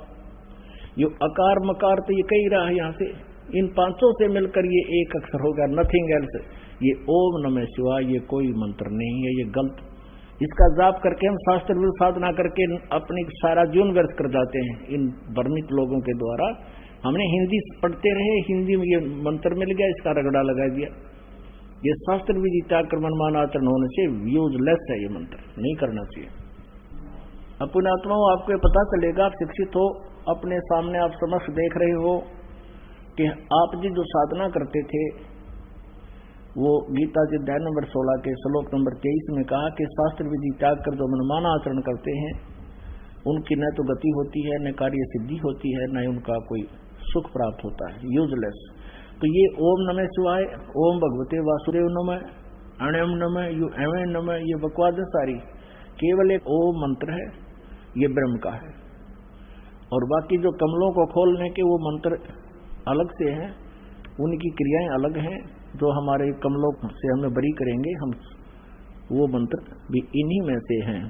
ये अकार मकार तो ये कही रहा है, यहाँ से इन 5 से मिलकर ये एक अक्षर होगा, नथिंग एल्स। ये ओम नमः शिवाय ये कोई मंत्र नहीं है, ये गलत। इसका जाप करके हम शास्त्र विरुद्ध साधना करके अपनी सारा जीवन व्यर्थ कर जाते हैं इन भ्रमित लोगों के द्वारा। हमने हिंदी पढ़ते रहे, हिंदी में ये मंत्र मिल गया, इसका रगड़ा लगा दिया। ये शास्त्र विधि त्याग कर मनमान आचरण होने से यूजलेस है, ये मंत्र नहीं करना चाहिए। अपने आत्माओं आपको पता चलेगा, आप शिक्षित हो, अपने सामने आप समक्ष देख रहे हो कि आप जी जो साधना करते थे वो गीता जी अध्याय नंबर 16 के श्लोक नंबर 23 में कहा कि शास्त्र विधि त्याग कर जो मनमाना आचरण करते हैं उनकी न तो गति होती है, न कार्य सिद्धि होती है, न उनका कोई सुख प्राप्त होता है, यूजलेस। तो ये ओम नमः शिवाय, ओम भगवते वासुदेव नमः, अण्यम नमः, यू एवं नमः, ये बकवाद है सारी, केवल एक ओम मंत्र है, ये ब्रह्म का है। और बाकी जो कमलों को खोलने के वो मंत्र अलग से हैं, उनकी क्रियाएं अलग हैं, जो हमारे कमलों से हमें बरी करेंगे, हम वो मंत्र भी इन्हीं में से हैं।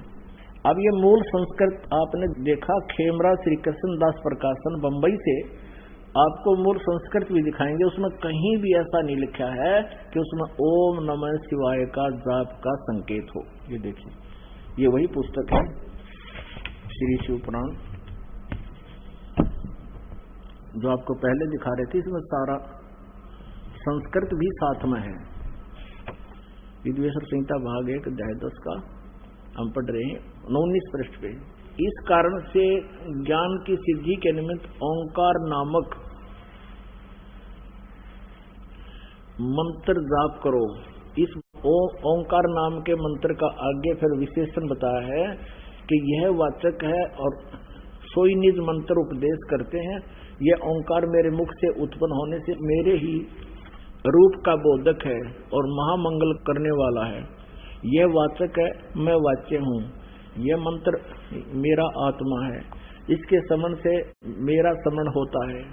अब ये मूल संस्कृत आपने देखा, खेमरा श्री कृष्ण दास प्रकाशन बंबई से आपको मूल संस्कृत भी दिखाएंगे, उसमें कहीं भी ऐसा नहीं लिखा है कि उसमें ओम नमः शिवाय का जाप का संकेत हो। ये देखिए, ये वही पुस्तक है श्री शिव पुराण जो आपको पहले दिखा रहे थे, इसमें सारा संस्कृत भी साथ में है। विद्वेश्वर संहिता भाग 1 अध्याय 10 का हम पढ़ रहे हैं 19 पृष्ठ पे। इस कारण से ज्ञान की सिद्धि के निमित्त ओंकार नामक मंत्र जाप करो। इस ओंकार नाम के मंत्र का आगे फिर विशेषण बताया है कि यह वाचक है और सोई निज मंत्र उपदेश करते हैं। यह ओंकार मेरे मुख से उत्पन्न होने से मेरे ही रूप का बोधक है और महामंगल करने वाला है। यह वाचक है, मैं वाच्य हूँ। यह मंत्र मेरा आत्मा है, इसके समन से मेरा समन होता है।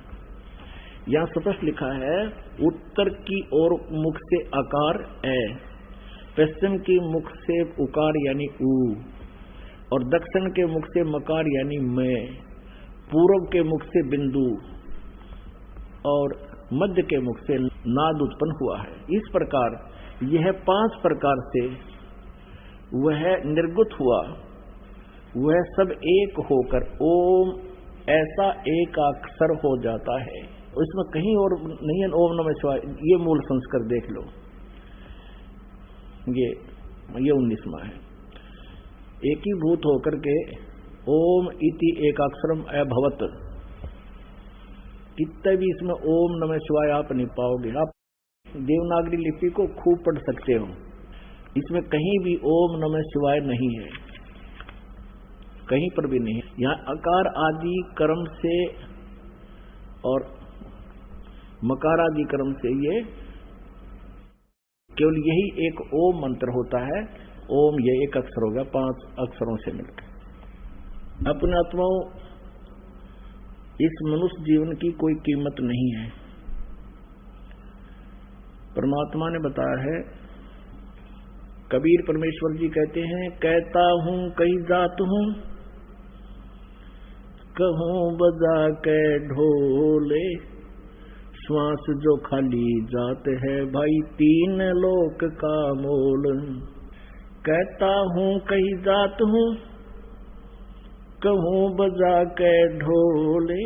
यहाँ स्पष्ट लिखा है, उत्तर की ओर मुख से आकार ए, पश्चिम की मुख से उकार यानी ऊ, और दक्षिण के मुख से मकार यानी मैं, पूर्व के मुख से बिंदु और मध्य के मुख से नाद उत्पन्न हुआ है। इस प्रकार यह 5 प्रकार से वह निर्गुत हुआ, वह सब एक होकर ओम ऐसा एक अक्षर हो जाता है। इसमें कहीं और नहीं है ओम नमः शिवाय। ये मूल संस्कृत देख लो, ये 19वां है। एकीभूत होकर के ओम इति एक अक्षरम अभवत, कितने भी इसमें ओम नमः शिवाय आप नहीं पाओगे। आप देवनागरी लिपि को खूब पढ़ सकते हो, इसमें कहीं भी ओम नमः शिवाय नहीं है, कहीं पर भी नहीं है। यहाँ अकार आदि कर्म से और मकार आदि कर्म से ये केवल यही एक ओम मंत्र होता है। ओम ये एक अक्षर होगा 5 अक्षरों से मिलकर। अपने आत्माओं, इस मनुष्य जीवन की कोई कीमत नहीं है। परमात्मा ने बताया है, कबीर परमेश्वर जी कहते हैं, कहता हूं कहीं जात हूं, कहूं बजा के ढोले, श्वास जो खाली जात है भाई 3 लोक का मोल। कहता हूं कहीं जात हूं, कहूं बजा के ढोले,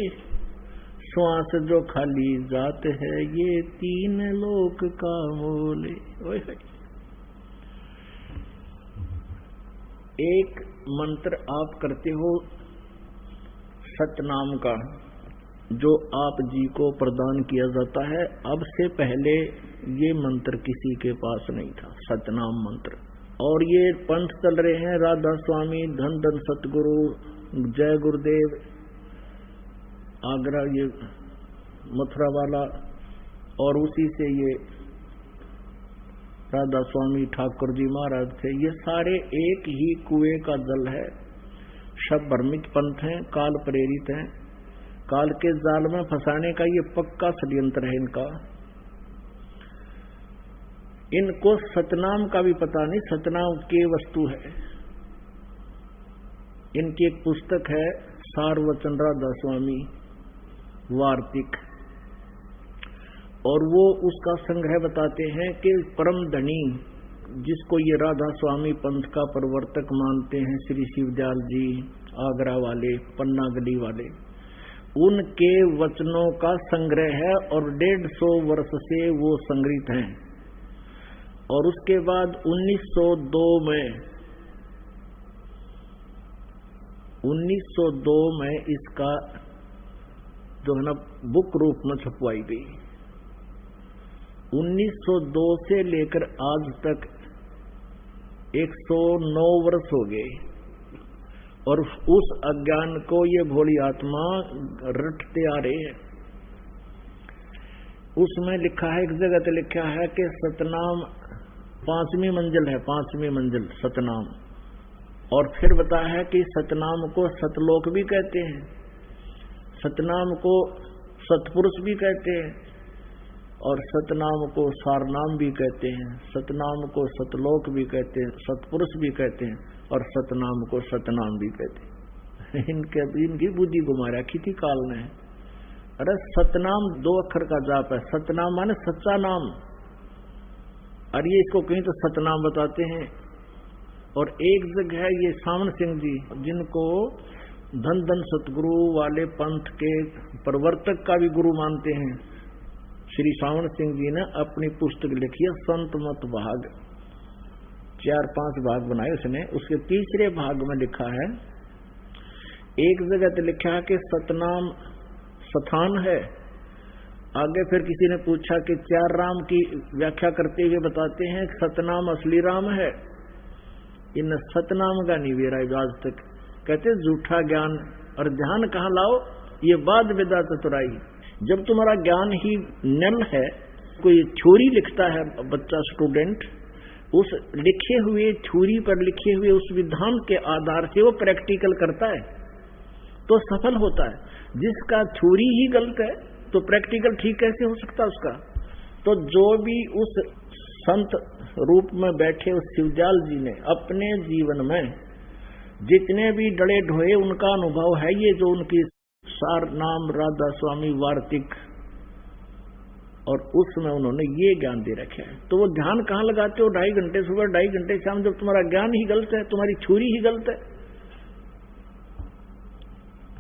श्वास जो खाली जात है ये 3 लोक का मोले। एक मंत्र आप करते हो सतनाम का, जो आप जी को प्रदान किया जाता है। अब से पहले ये मंत्र किसी के पास नहीं था, सतनाम मंत्र। और ये पंथ चल रहे हैं, राधा स्वामी, धन धन सतगुरु, जय गुरुदेव, आगरा ये मथुरा वाला, और उसी से ये राधा स्वामी ठाकुर जी महाराज थे। ये सारे एक ही कुएं का जल है, सब भ्रमित पंथ हैं, काल प्रेरित हैं। काल के जाल में फंसाने का ये पक्का षड्यंत्र है इनका। इनको सतनाम का भी पता नहीं, सतनाम की वस्तु है। इनकी एक पुस्तक है सारवचन राधा स्वामी वार्तिक, और वो उसका संग्रह बताते हैं कि परम धनी, जिसको ये राधा स्वामी पंथ का प्रवर्तक मानते हैं, श्री शिवदयाल जी आगरा वाले, पन्ना गली वाले, उनके वचनों का संग्रह है और 150 वर्ष से वो संग्रहित हैं। और उसके बाद 1902 में इसका जो है ना बुक रूप में छपवाई गई। 1902 से लेकर आज तक 109 वर्ष हो गए, और उस अज्ञान को ये भोली आत्मा रटते आ रहे हैं। उसमें लिखा है, एक जगह तो लिखा है कि सतनाम 5वीं मंजिल है, 5वीं मंजिल सतनाम। और फिर बताया है कि सतनाम को सतलोक भी कहते हैं, सतनाम को सतपुरुष भी कहते हैं और सतनाम को सारनाम भी कहते हैं, सतनाम को सतलोक भी कहते हैं, सतपुरुष भी कहते हैं और सतनाम को सतनाम भी कहते हैं। इनकी बुद्धि घुमा रखी थी काल ने। अरे सतनाम 2 अक्षर का जाप है। सतनाम माने सच्चा नाम, और ये इसको कहीं तो सतनाम बताते हैं। और एक जगह है ये सावन सिंह जी, जिनको धन धन सतगुरु वाले पंथ के प्रवर्तक का भी गुरु मानते हैं, श्री सावन सिंह जी ने अपनी पुस्तक लिखी है संत मत भाग, 4-5 भाग बनाए उसने। उसके तीसरे भाग में लिखा है, एक जगह तो लिखा है कि सतनाम स्थान है। आगे फिर किसी ने पूछा कि 4 राम की व्याख्या करते हुए बताते हैं सतनाम असली राम है। इन सतनाम का नहीं वेरा आज तक। कहते झूठा ज्ञान और ध्यान कहाँ लाओ, ये बाद विदा चतुराई। जब तुम्हारा ज्ञान ही नल है, कोई थ्योरी लिखता है बच्चा स्टूडेंट, उस लिखे हुए थ्योरी पर लिखे हुए उस विधान के आधार से वो प्रैक्टिकल करता है तो सफल होता है। जिसका थ्योरी ही गलत है तो प्रैक्टिकल ठीक कैसे हो सकता उसका। तो जो भी उस संत रूप में बैठे उस शिवजाल जी ने अपने जीवन में जितने भी डले ढोए उनका अनुभव है, ये जो उनकी सार नाम राधा स्वामी वार्तिक, और उसमें उन्होंने ये ज्ञान दे रखे है। तो वो ध्यान कहाँ लगाते हो? 2.5 घंटे सुबह 2.5 घंटे शाम, जब तुम्हारा ज्ञान ही गलत है, तुम्हारी थ्योरी ही गलत है।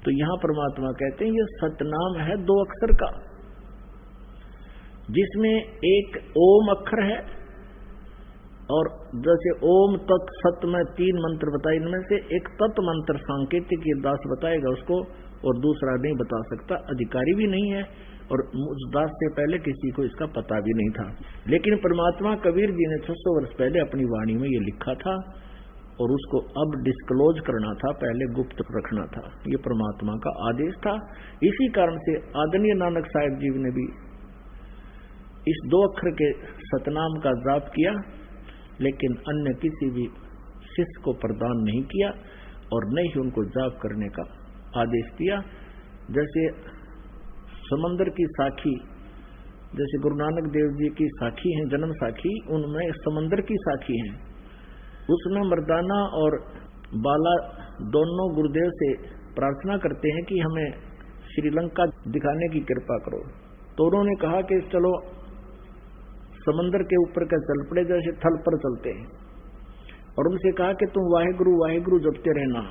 तो यहां परमात्मा कहते हैं ये सतनाम है 2 अक्षर का, जिसमें एक ओम अक्षर है, और जैसे ओम तत् सत में 3 मंत्र बताए, इनमें से एक तत् मंत्र सांकेतिक ये दास बताएगा उसको, और दूसरा नहीं बता सकता, अधिकारी भी नहीं है, और उस दास से पहले किसी को इसका पता भी नहीं था। लेकिन परमात्मा कबीर जी ने 600 वर्ष पहले अपनी वाणी में ये लिखा था, और उसको अब डिस्क्लोज करना था, पहले गुप्त रखना था। ये परमात्मा का आदेश था। इसी कारण से आदरणीय नानक साहिब जी ने भी इस 2 अक्षर के सतनाम का जाप किया, लेकिन अन्य किसी भी शिष्य को प्रदान नहीं किया, और न ही उनको जाप करने का आदेश दिया। जैसे समंदर की साखी, जैसे गुरु नानक देव जी की साखी है, जन्म साखी, उनमें समंदर की साखी है। उसमें मर्दाना और बाला दोनों गुरुदेव से प्रार्थना करते हैं कि हमें श्रीलंका दिखाने की कृपा करो। तो उन्होंने कहा कि चलो समंदर के ऊपर का चल पड़े, जैसे थल पर चलते हैं, और उनसे कहा कि तुम वाहेगुरु वाहेगुरु जपते रहना।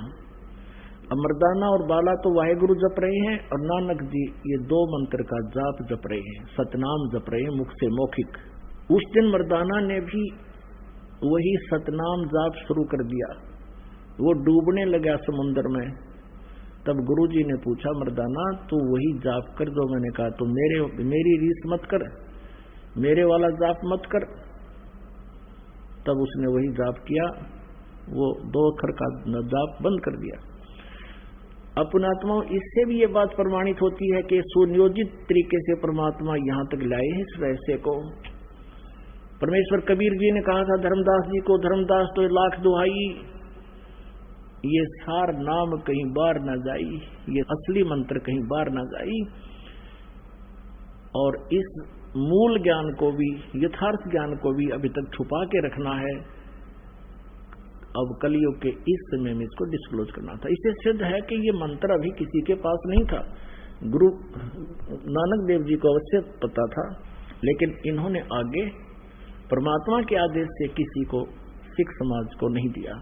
अब मर्दाना और बाला तो वाहेगुरु जप रहे हैं, और नानक जी ये 2 मंत्र का जाप जप रहे हैं, सतनाम जप रहे हैं मुख से मौखिक। उस दिन मर्दाना ने भी वही सतनाम जाप शुरू कर दिया। वो डूबने लगा समुद्र में। तब गुरुजी ने पूछा, मर्दाना तू वही जाप कर जो मैंने कहा, तो मेरी रीस मत कर, मेरे वाला जाप मत कर। तब उसने वही जाप किया, वो 2 अक्षर का जाप बंद कर दिया। अपनात्मा इससे भी ये बात प्रमाणित होती है कि सुनियोजित तरीके से परमात्मा यहां तक लाए हैं इस रहस्य को। परमेश्वर कबीर जी ने कहा था धर्मदास जी को, धर्मदास तो 1,00,000 दुहाई, ये सार नाम कहीं बार न जाई, ये असली मंत्र कहीं बार न जाई। और इस मूल ज्ञान को भी, यथार्थ ज्ञान को भी अभी तक छुपा के रखना है। अब कलयुग के इस समय में इसको डिस्क्लोज करना था। इससे सिद्ध है कि ये मंत्र अभी किसी के पास नहीं था। गुरु नानक देव जी को अवश्य पता था, लेकिन इन्होंने आगे परमात्मा के आदेश से किसी को, सिख समाज को नहीं दिया।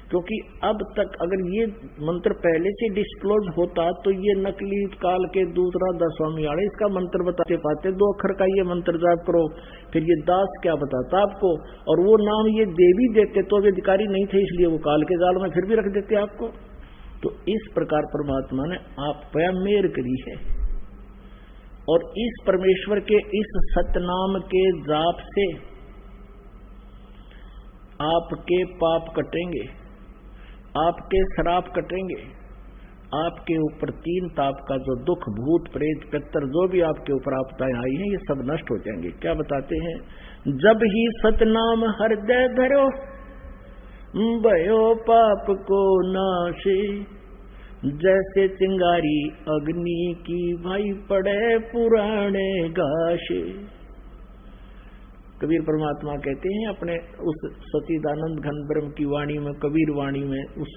क्योंकि अब तक अगर ये मंत्र पहले से डिस्क्लोज होता तो ये नकली काल के दूसरा दसवामी आड़े इसका मंत्र बताते पाते, 2 अक्षर का ये मंत्र जाप करो, फिर ये दास क्या बताता आपको, और वो नाम ये देवी देते तो वे अधिकारी नहीं थे, इसलिए वो काल के जाल में फिर भी रख देते आपको। तो इस प्रकार परमात्मा ने आप पर मेहर करी है, और इस परमेश्वर के इस सतनाम के जाप से आपके पाप कटेंगे, आपके श्राप कटेंगे, आपके ऊपर 3 ताप का जो दुख, भूत प्रेत पितर जो भी आपके ऊपर आपदाएं आई हैं, ये सब नष्ट हो जाएंगे। क्या बताते हैं? जब ही सतनाम हृदय धरो भयो पाप को नाशे, जैसे चिंगारी अग्नि की भाई पड़े पुराने गाशे। कबीर परमात्मा कहते हैं अपने उस सच्चिदानंद घन ब्रह्म की वाणी में, कबीर वाणी में, उस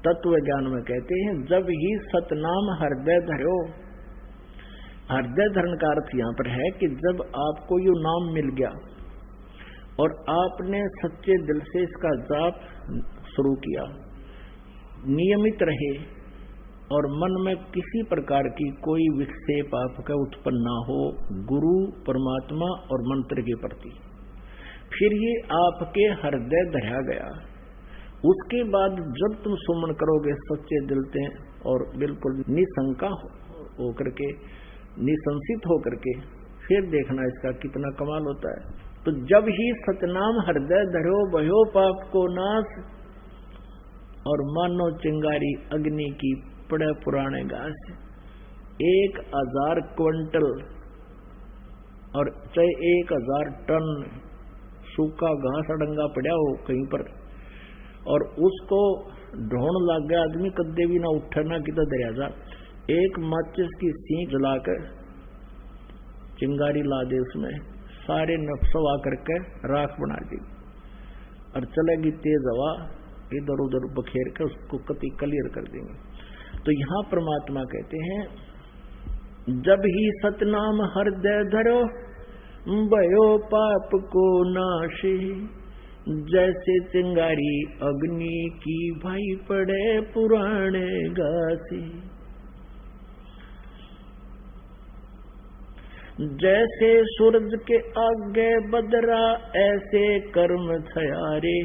तत्व ज्ञान में कहते हैं, जब ही सतनाम हृदय धरो। हृदय धरण का अर्थ यहाँ पर है कि जब आपको यो नाम मिल गया और आपने सच्चे दिल से इसका जाप शुरू किया, नियमित रहे और मन में किसी प्रकार की कोई विक्षेप आपका उत्पन्न ना हो गुरु, परमात्मा और मंत्र के प्रति, फिर ये आपके हृदय धरा गया। उसके बाद जब तुम सुमन करोगे सच्चे दिल से और बिल्कुल निशंका होकर के, निसंसित होकर के, फिर देखना इसका कितना कमाल होता है। तो जब ही सतनाम हृदय धरो भयो पाप को नाश, और मानो चिंगारी अग्नि की पड़े पुराने घास। 1000 क्विंटल और चाहे 1000 टन सूखा घास अडंगा पड़ा हो कहीं पर, और उसको ढोण लग गया आदमी, कदे भी ना उठा ना कितना दरिया जा, एक माचिस की सींग जलाकर चिंगारी ला दे, उसमें सारे नक्सवा करके राख बना दी और चलेगी तेज हवा, इधर उधर बखेर कर उसको कति क्लियर कर देंगे। तो यहाँ परमात्मा कहते हैं, जब ही सतनाम हृदय धरो भयो पाप को नाशे, जैसे चिंगारी अग्नि की भाई पड़े पुराने घासे। जैसे सूरज के आगे बदरा ऐसे कर्म थयारे,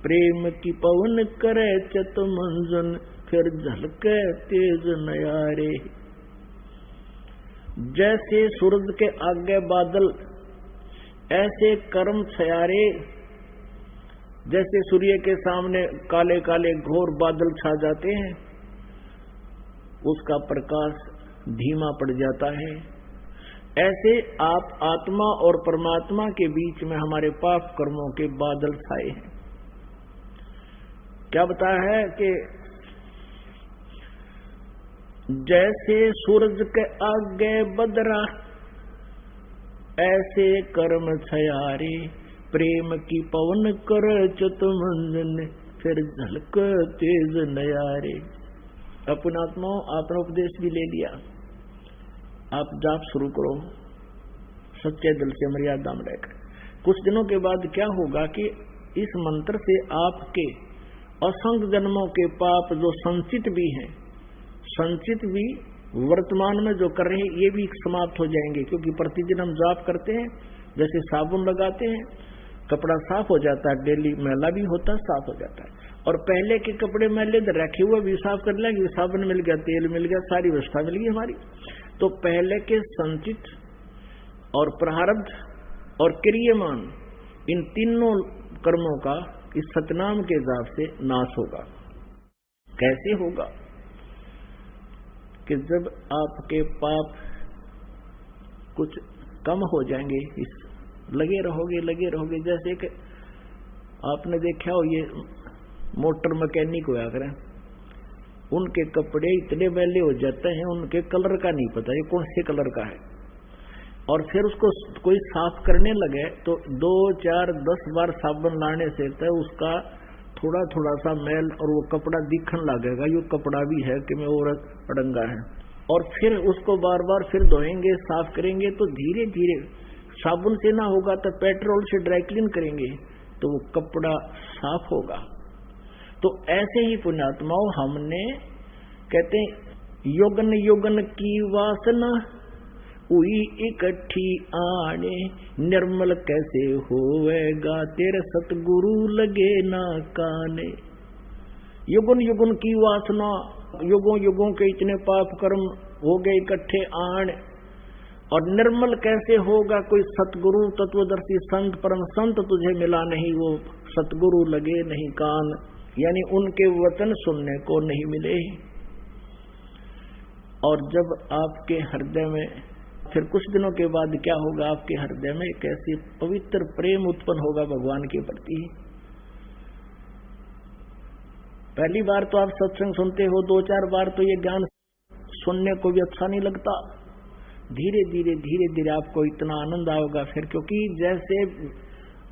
प्रेम की पवन करे चत मंजन फिर झलके तेज नयारे। जैसे सूरज के आगे बादल ऐसे कर्म छयारे, जैसे सूर्य के सामने काले काले घोर बादल छा जाते हैं, उसका प्रकाश धीमा पड़ जाता है, ऐसे आप आत्मा और परमात्मा के बीच में हमारे पाप कर्मों के बादल छाए हैं। क्या बताया है कि जैसे सूरज के आगे बदरा ऐसे कर्म छयारे, प्रेम की पवन कर चतुमंजन फिर झलक तेज नयारे। अपना आत्मा आपने उपदेश भी ले लिया, आप जाप शुरू करो सच्चे दिल से मर्यादा में रहकर। कुछ दिनों के बाद क्या होगा कि इस मंत्र से आपके असंख्य जन्मों के पाप जो संचित भी हैं, संचित भी वर्तमान में जो कर रहे हैं, ये भी समाप्त हो जाएंगे। क्योंकि प्रतिदिन हम जाप करते हैं, जैसे साबुन लगाते हैं कपड़ा साफ हो जाता है, डेली मैला भी होता है, साफ हो जाता है। और पहले के कपड़े मैले रखे हुए भी साफ कर लेंगे, साबुन मिल गया, तेल मिल गया, सारी व्यवस्था मिल गई हमारी। तो पहले के संचित और प्रारब्ध और क्रियमान इन तीनों कर्मों का इस सतनाम के जाप से नाश होगा। कैसे होगा? कि जब आपके पाप कुछ कम हो जाएंगे, इस लगे रहोगे। जैसे कि आपने देखा हो ये मोटर मैकेनिक हुआ करें, उनके कपड़े इतने मैले हो जाते हैं, उनके कलर का नहीं पता ये कौन से कलर का है, और फिर उसको कोई साफ करने लगे तो 2, 4, 10 बार साबुन लाने से तो उसका थोड़ा थोड़ा सा मैल और वो कपड़ा दिखने लगेगा, ये कपड़ा भी है कि मैं और अड़ंगा है। और फिर उसको बार बार फिर धोएंगे, साफ करेंगे, तो धीरे धीरे साबुन से ना होगा तो पेट्रोल से ड्राई क्लीन करेंगे तो वो कपड़ा साफ होगा। तो ऐसे ही पुण्यात्माओं, हमने कहते हैं योगन योगन की वासना हुई इकट्ठी आने, निर्मल कैसे होवेगा तेरे सतगुरु लगे ना काने। युगन युगन की वासना, युगों युगों के इतने पाप कर्म हो गए इकट्ठे आने, और निर्मल कैसे होगा कोई सतगुरु तत्वदर्शी संत परम संत तुझे मिला नहीं, वो सतगुरु लगे नहीं कान, यानी उनके वचन सुनने को नहीं मिले। और जब आपके हृदय में फिर कुछ दिनों के बाद क्या होगा, आपके हृदय में एक ऐसी पवित्र प्रेम उत्पन्न होगा भगवान के प्रति, पहली बार तो आप सत्संग सुनते हो, 2-4 बार तो ये ज्ञान सुनने को भी अच्छा नहीं लगता। धीरे धीरे आपको इतना आनंद आएगा फिर, क्योंकि जैसे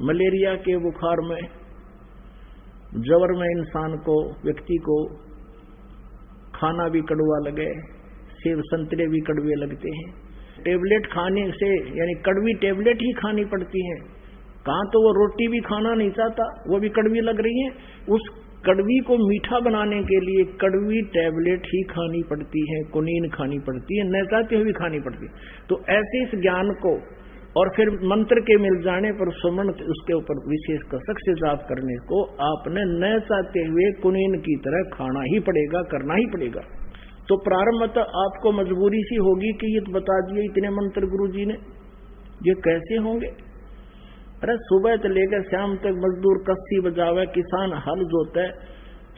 मलेरिया के बुखार में, जवर में इंसान को, व्यक्ति को खाना भी कड़वा लगे, सेब संतरे भी कड़वे लगते हैं, टेबलेट खाने से यानी कड़वी टेबलेट ही खानी पड़ती है। कहाँ तो वो रोटी भी खाना नहीं चाहता, वो भी कड़वी लग रही है, उस कड़वी को मीठा बनाने के लिए कड़वी टेबलेट ही खानी पड़ती है, कुनीन खानी पड़ती है, न चाहते हुए भी खानी पड़ती है। तो ऐसे इस ज्ञान को और फिर मंत्र के मिल जाने पर सुमन उसके ऊपर विशेष कसक से जाप करने को आपने न चाहते हुए कुनीन की तरह खाना ही पड़ेगा, करना ही पड़ेगा। तो प्रारंभ में आपको मजबूरी सी होगी कि ये तो बता दिए इतने मंत्र गुरु जी ने, ये कैसे होंगे। अरे सुबह से लेकर शाम तक मजदूर कस्सी बजावे, किसान हल जोता है,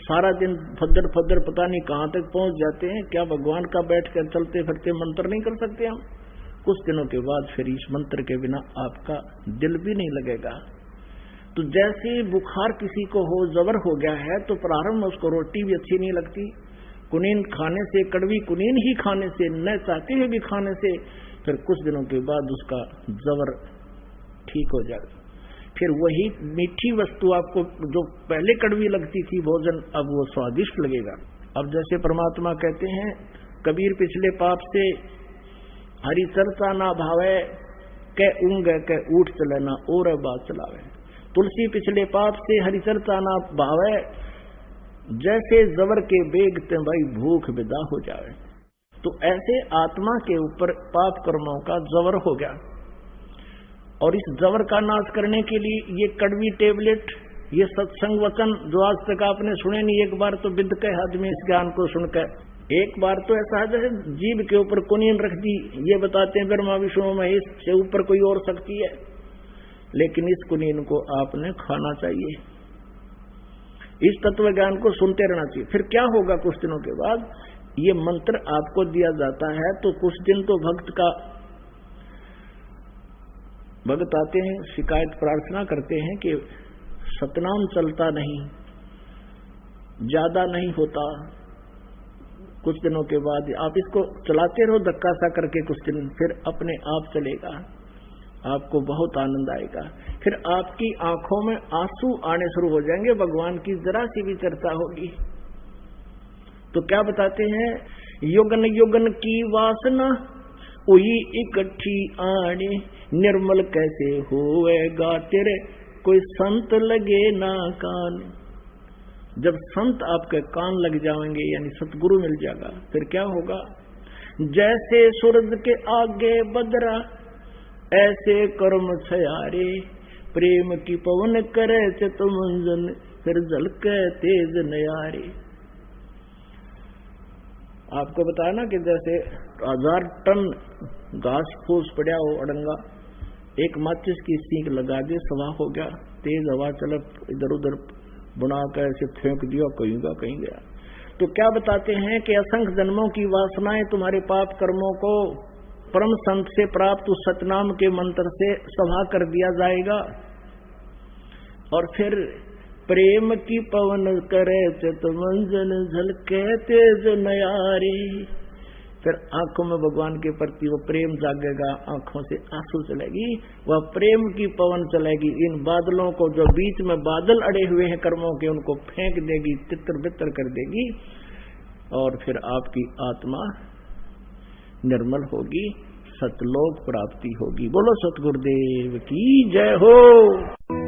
सारा दिन फद्दर फद्दर पता नहीं कहाँ तक पहुंच जाते हैं। क्या भगवान का बैठ कर चलते फिरते मंत्र नहीं कर सकते हम? कुछ दिनों के बाद फिर इस मंत्र के बिना आपका दिल भी नहीं लगेगा। तो जैसे बुखार किसी को हो, जबर हो गया है, तो प्रारंभ में उसको रोटी भी अच्छी नहीं लगती, कुनीन खाने से, कड़वी कुनीन ही खाने से, न चाहते हुए भी खाने से, फिर कुछ दिनों के बाद उसका जबर ठीक हो जाएगा। फिर वही मीठी वस्तु आपको जो पहले कड़वी लगती थी भोजन, अब वो स्वादिष्ट लगेगा। अब जैसे परमात्मा कहते हैं, कबीर पिछले पाप से हरि चर्चा ना भावे, कै ऊँग कै ऊठ चले ना और बात चलावे। तुलसी पिछले पाप से हरि चर्चा ना भावे, जैसे जबर के बेगते भाई भूख विदा हो जावे। तो ऐसे आत्मा के ऊपर पाप कर्मों का जबर हो गया, और इस जबर का नाश करने के लिए ये कड़वी टेबलेट, ये सत्संग वचन जो आज तक आपने सुने नहीं, एक बार तो विद के आदमी इस ज्ञान को सुनकर, एक बार तो ऐसा है जैसे जीभ के ऊपर कुनीन रख दी, ये बताते हैं ब्रह्मा विष्णु महेश से ऊपर कोई और शक्ति है, लेकिन इस कुनीन को आपने खाना चाहिए, इस तत्व ज्ञान को सुनते रहना चाहिए। फिर क्या होगा, कुछ दिनों के बाद ये मंत्र आपको दिया जाता है, तो कुछ दिन तो भगत आते हैं, शिकायत प्रार्थना करते हैं कि सतनाम चलता नहीं, ज्यादा नहीं होता। कुछ दिनों के बाद आप इसको चलाते रहो धक्का सा करके, कुछ दिन फिर अपने आप चलेगा, आपको बहुत आनंद आएगा। फिर आपकी आंखों में आंसू आने शुरू हो जाएंगे, भगवान की जरा सी भी चर्चा होगी। तो क्या बताते हैं, युगन युगन की वासना वही इकट्ठी आने, निर्मल कैसे होएगा तेरे कोई संत लगे ना कान। जब संत आपके कान लग जाएंगे, यानी सतगुरु मिल जाएगा, फिर क्या होगा, जैसे सूरज के आगे बदरा ऐसे कर्म छयारे, प्रेम की पवन करे चितमंजन फिर झलके तेज नयारे। आपको बताया ना कि जैसे 1000 टन घास फूस पड़ा हो अड़ंगा, एक माचिस की सीख लगा दे, सवा हो गया, तेज हवा चल इधर उधर बुना कर ऐसे फेंक दिया, कहीं गया। तो क्या बताते हैं कि असंख्य जन्मों की वासनाएं तुम्हारे पाप कर्मों को परम संत से प्राप्त उस सतनाम के मंत्र से सभा कर दिया जाएगा, और फिर प्रेम की पवन करे चितमंजन झलके तेज नयारे। फिर आंखों में भगवान के प्रति वो प्रेम जागेगा, आंखों से आंसू चलेगी, वह प्रेम की पवन चलेगी, इन बादलों को जो बीच में बादल अड़े हुए हैं कर्मों के, उनको फेंक देगी, तितर बितर कर देगी, और फिर आपकी आत्मा निर्मल होगी, सतलोक प्राप्ति होगी। बोलो सतगुरुदेव की जय हो।